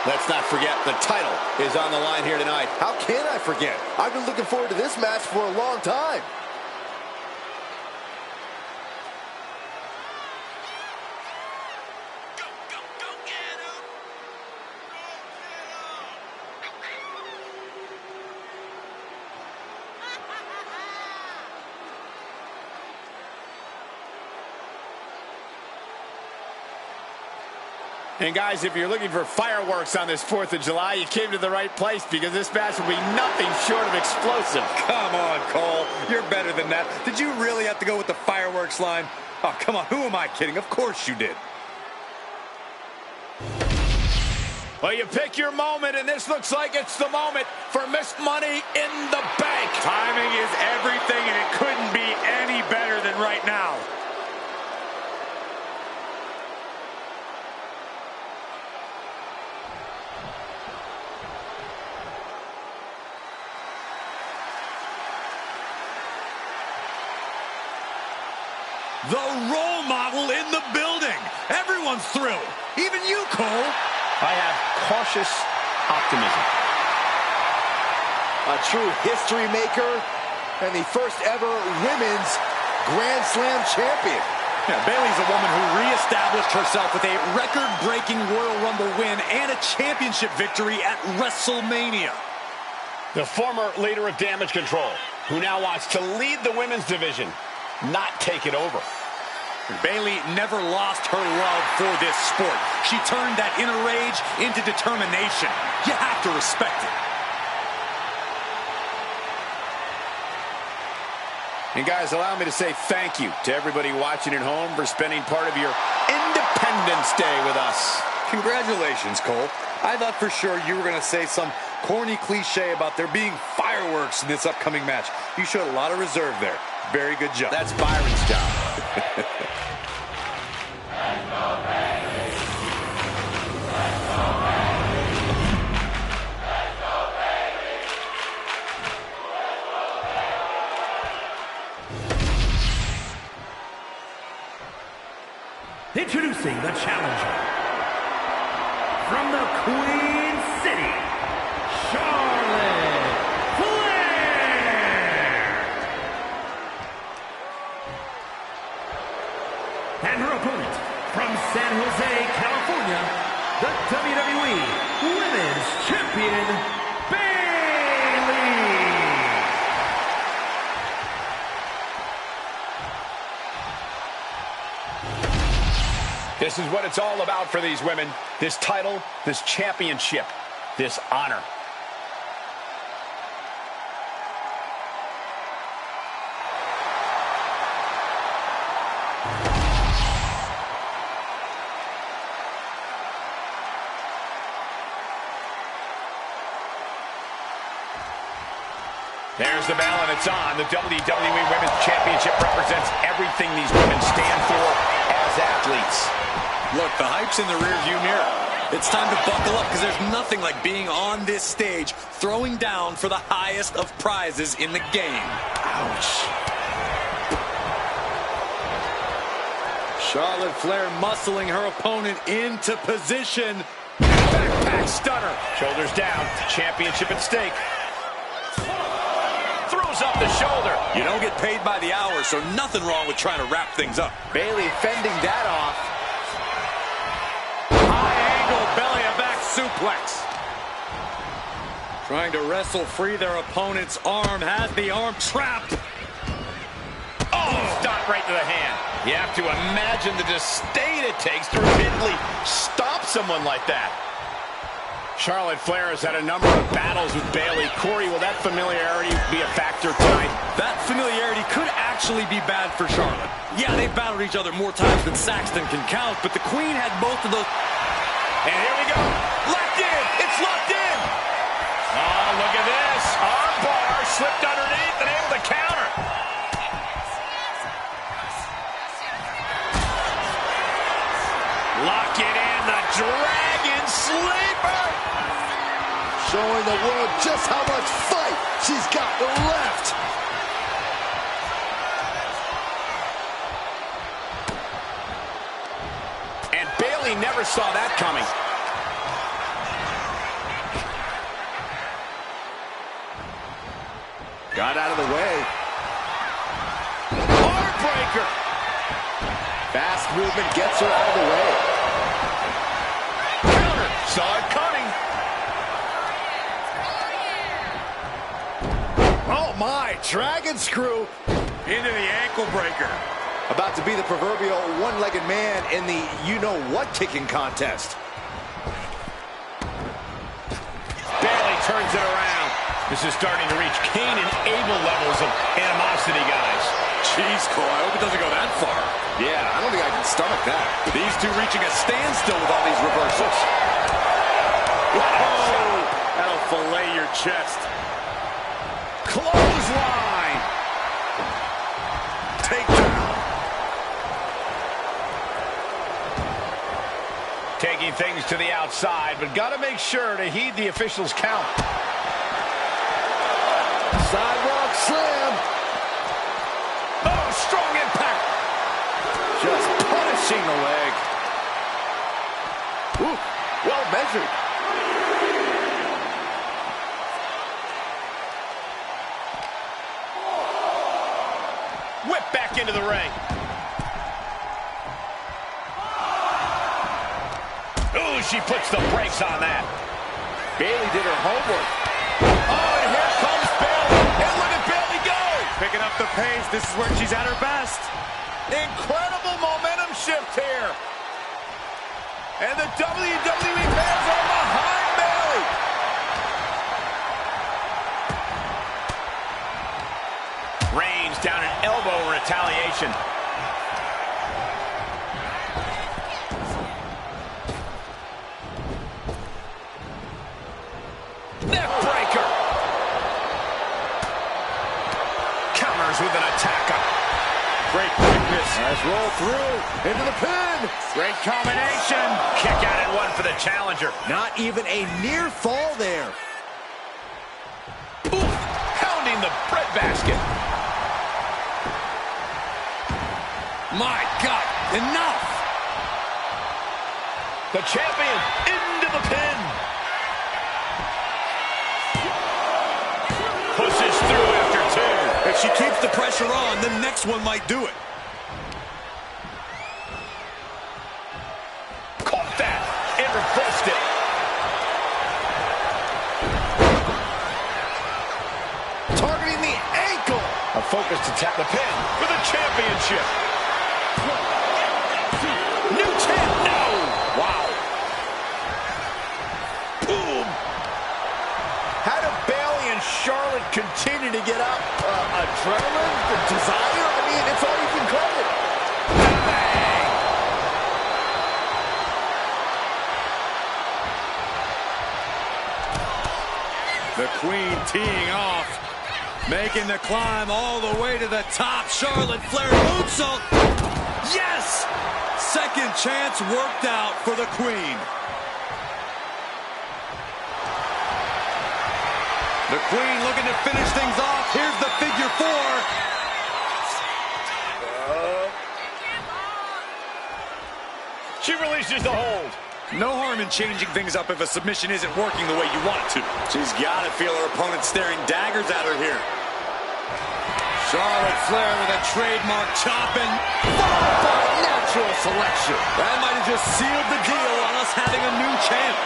Let's not forget the title is on the line here tonight. How can I forget? I've been looking forward to this match for a long time. And guys, if you're looking for fireworks on this 4th of July, you came to the right place because this match will be nothing short of explosive. Come on, Cole. You're better than that. Did you really have to go with the fireworks line? Oh, come on. Who am I kidding? Of course you did. Well, you pick your moment, and this looks like it's the moment for Miss Money in the Bank. Timing is everything, and it couldn't be any better than right now. The role model in the building. Everyone's thrilled. Even you, Cole. I have cautious optimism. A true history maker and the first ever women's Grand Slam champion. Yeah, Bayley's a woman who reestablished herself with a record-breaking Royal Rumble win and a championship victory at WrestleMania. The former leader of Damage Control, who now wants to lead the women's division, not take it over. Bayley never lost her love for this sport. She turned that inner rage into determination. You have to respect it. And guys, allow me to say thank you to everybody watching at home for spending part of your Independence Day with us. Congratulations, Cole. I thought for sure you were going to say some corny cliche about there being fireworks in this upcoming match. You showed a lot of reserve there. Very good job. That's Byron's job. Introducing the challenger from the Queen City, Charlotte Flair. And her opponent from San Jose, California, the WWE Women's Champion, Bayley. This is what it's all about for these women. This title, this championship, this honor. There's the bell, and it's on. The WWE Women's Championship represents everything these women stand for as athletes. Look, the hype's in the rearview mirror. It's time to buckle up because there's nothing like being on this stage, throwing down for the highest of prizes in the game. Ouch. Charlotte Flair muscling her opponent into position. Backpack stunner. Shoulders down. Championship at stake. Throws up the shoulder. You don't get paid by the hour, so nothing wrong with trying to wrap things up. Bayley fending that off. High angle belly to back suplex. Trying to wrestle free their opponent's arm. Has the arm trapped. Oh, stop right to the hand. You have to imagine the disdain it takes to repeatedly stop someone like that. Charlotte Flair has had a number of battles with Bayley. Corey, will that familiarity be a factor tonight? That familiarity could actually be bad for Charlotte. Yeah, they've battled each other more times than Saxton can count, but the Queen had both of those. And here we go. Locked in. It's locked in. Oh, look at this. Arm bar slipped underneath and able to counter. Lock it in. The Dragon Sleeper. Showing the world just how much fight she's got left. And Bayley never saw that coming. Got out of the way. Heartbreaker. Fast movement gets her out of the way. Counter. Saw it coming. Oh my, dragon screw. Into the ankle breaker. About to be the proverbial one-legged man in the you-know-what kicking contest. Bayley turns it around. This is starting to reach Cain and Abel levels of animosity, guys. Jeez, Cole, I hope it doesn't go that far. Yeah, I don't think I can stomach that. These two reaching a standstill with all these reversals. Oh, that'll fillet your chest. clothesline. Takedown. Taking things to the outside, but got to make sure to heed the official's count. Sidewalk slam. Oh, strong impact. Just punishing the leg. Ooh, well measured. Whip back into the ring. Ooh, she puts the brakes on that. Bayley did her homework. Oh, and here comes Bayley. And look at Bayley go. Picking up the pace. This is where she's at her best. Incredible momentum shift here. And the WWE fans are behind Bayley. Reigns down an elbow in retaliation. Neck breaker. Counters with an attacker. Great quickness. Nice roll through into the pin. Great combination. Kick out at one for the challenger. Not even a near fall there. Ooh, pounding the breadbasket. My God, enough. The champion into the pin. Pushes through after two. If she keeps the pressure on, the next one might do it. Caught that and reversed it. Targeting the ankle. A focus to tap the pin for the championship. New champ. No. Wow. Boom. How do Bayley and Charlotte continue to get up? Adrenaline, the desire. I mean, it's all you can call it. Bang. The Queen teeing off, making the climb all the way to the top. Charlotte Flair moonsault. Yes! Second chance worked out for the Queen. The Queen looking to finish things off. Here's the figure four. She releases the hold. No harm in changing things up if a submission isn't working the way you want it to. She's got to feel her opponent staring daggers at her here. Charlotte Flair with a trademark chopping. Followed by natural selection. That might have just sealed the deal on us having a new champ.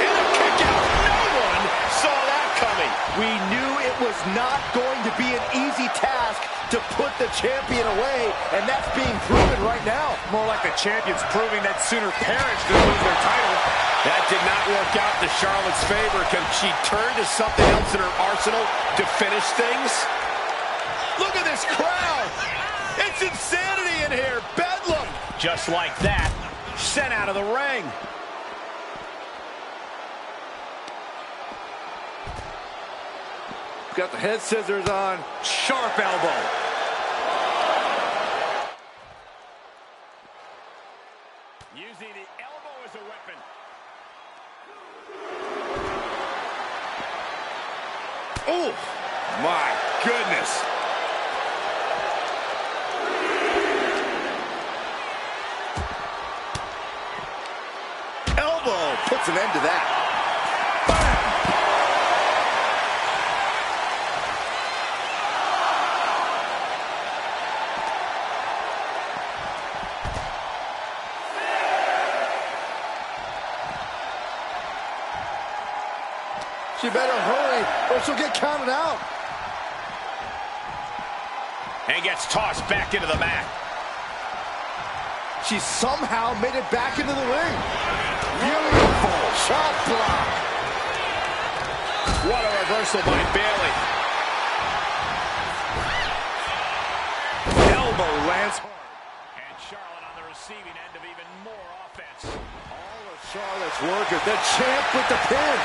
And a kick out. No one saw that coming. We knew it was not going to be an easy task to put the champion away, and that's being proven right now. More like the champions proving that sooner perish than lose their title. That did not work out to Charlotte's favor. Can she turn to something else in her arsenal to finish things? Look at this crowd. It's insanity in here. Bedlam. Just like that, sent out of the ring. Got the head scissors on. Sharp elbow. Using the elbow as a weapon. Oh, my goodness. Elbow puts an end to that. She better hurry or she'll get counted out. And gets tossed back into the mat. She somehow made it back into the ring. Beautiful shot block. What a reversal by Bayley. Elbow lands hard. And Charlotte on the receiving end of even more offense. All of Charlotte's work is the champ with the pin.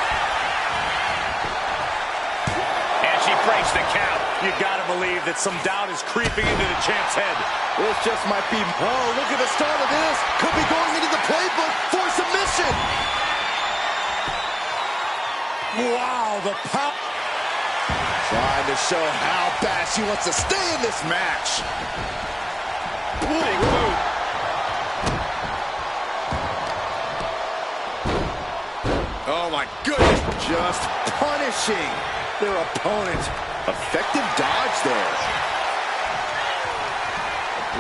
And she breaks the count. You gotta believe that some doubt is creeping into the champ's head. This just might be, oh, look at the start of this. Could be going into the playbook for submission. Wow, the pop. Trying to show how bad she wants to stay in this match. Big boot. Oh, my goodness. Just punishing their opponent. Effective dodge there.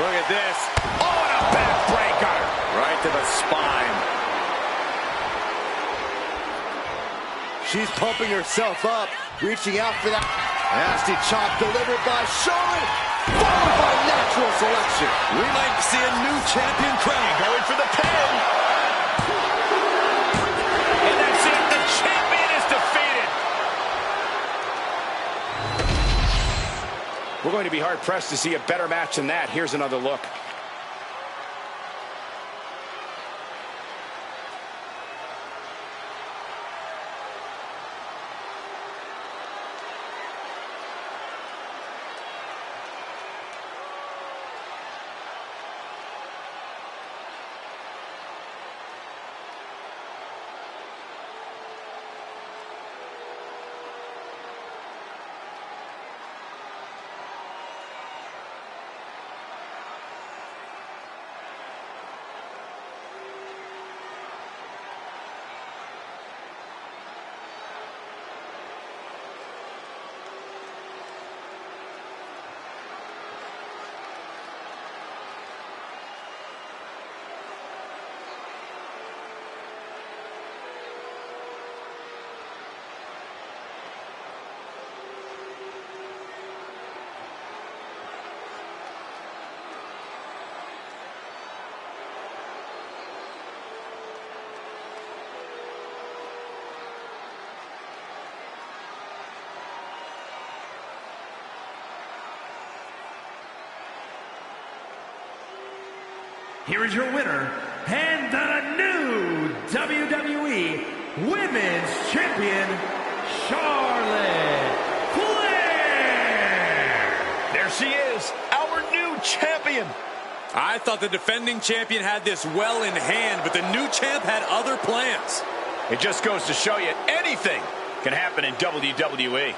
Look at this. Oh, and a backbreaker. Right to the spine. She's pumping herself up, reaching out for that nasty chop delivered by Charlotte, followed by natural selection. We might see a new champion crowned. Going for the pin. And that's it. The champion is defeated. We're going to be hard-pressed to see a better match than that. Here's another look. Here is your winner, and the new WWE Women's Champion, Charlotte Flair. There she is, our new champion. I thought the defending champion had this well in hand, but the new champ had other plans. It just goes to show you anything can happen in WWE.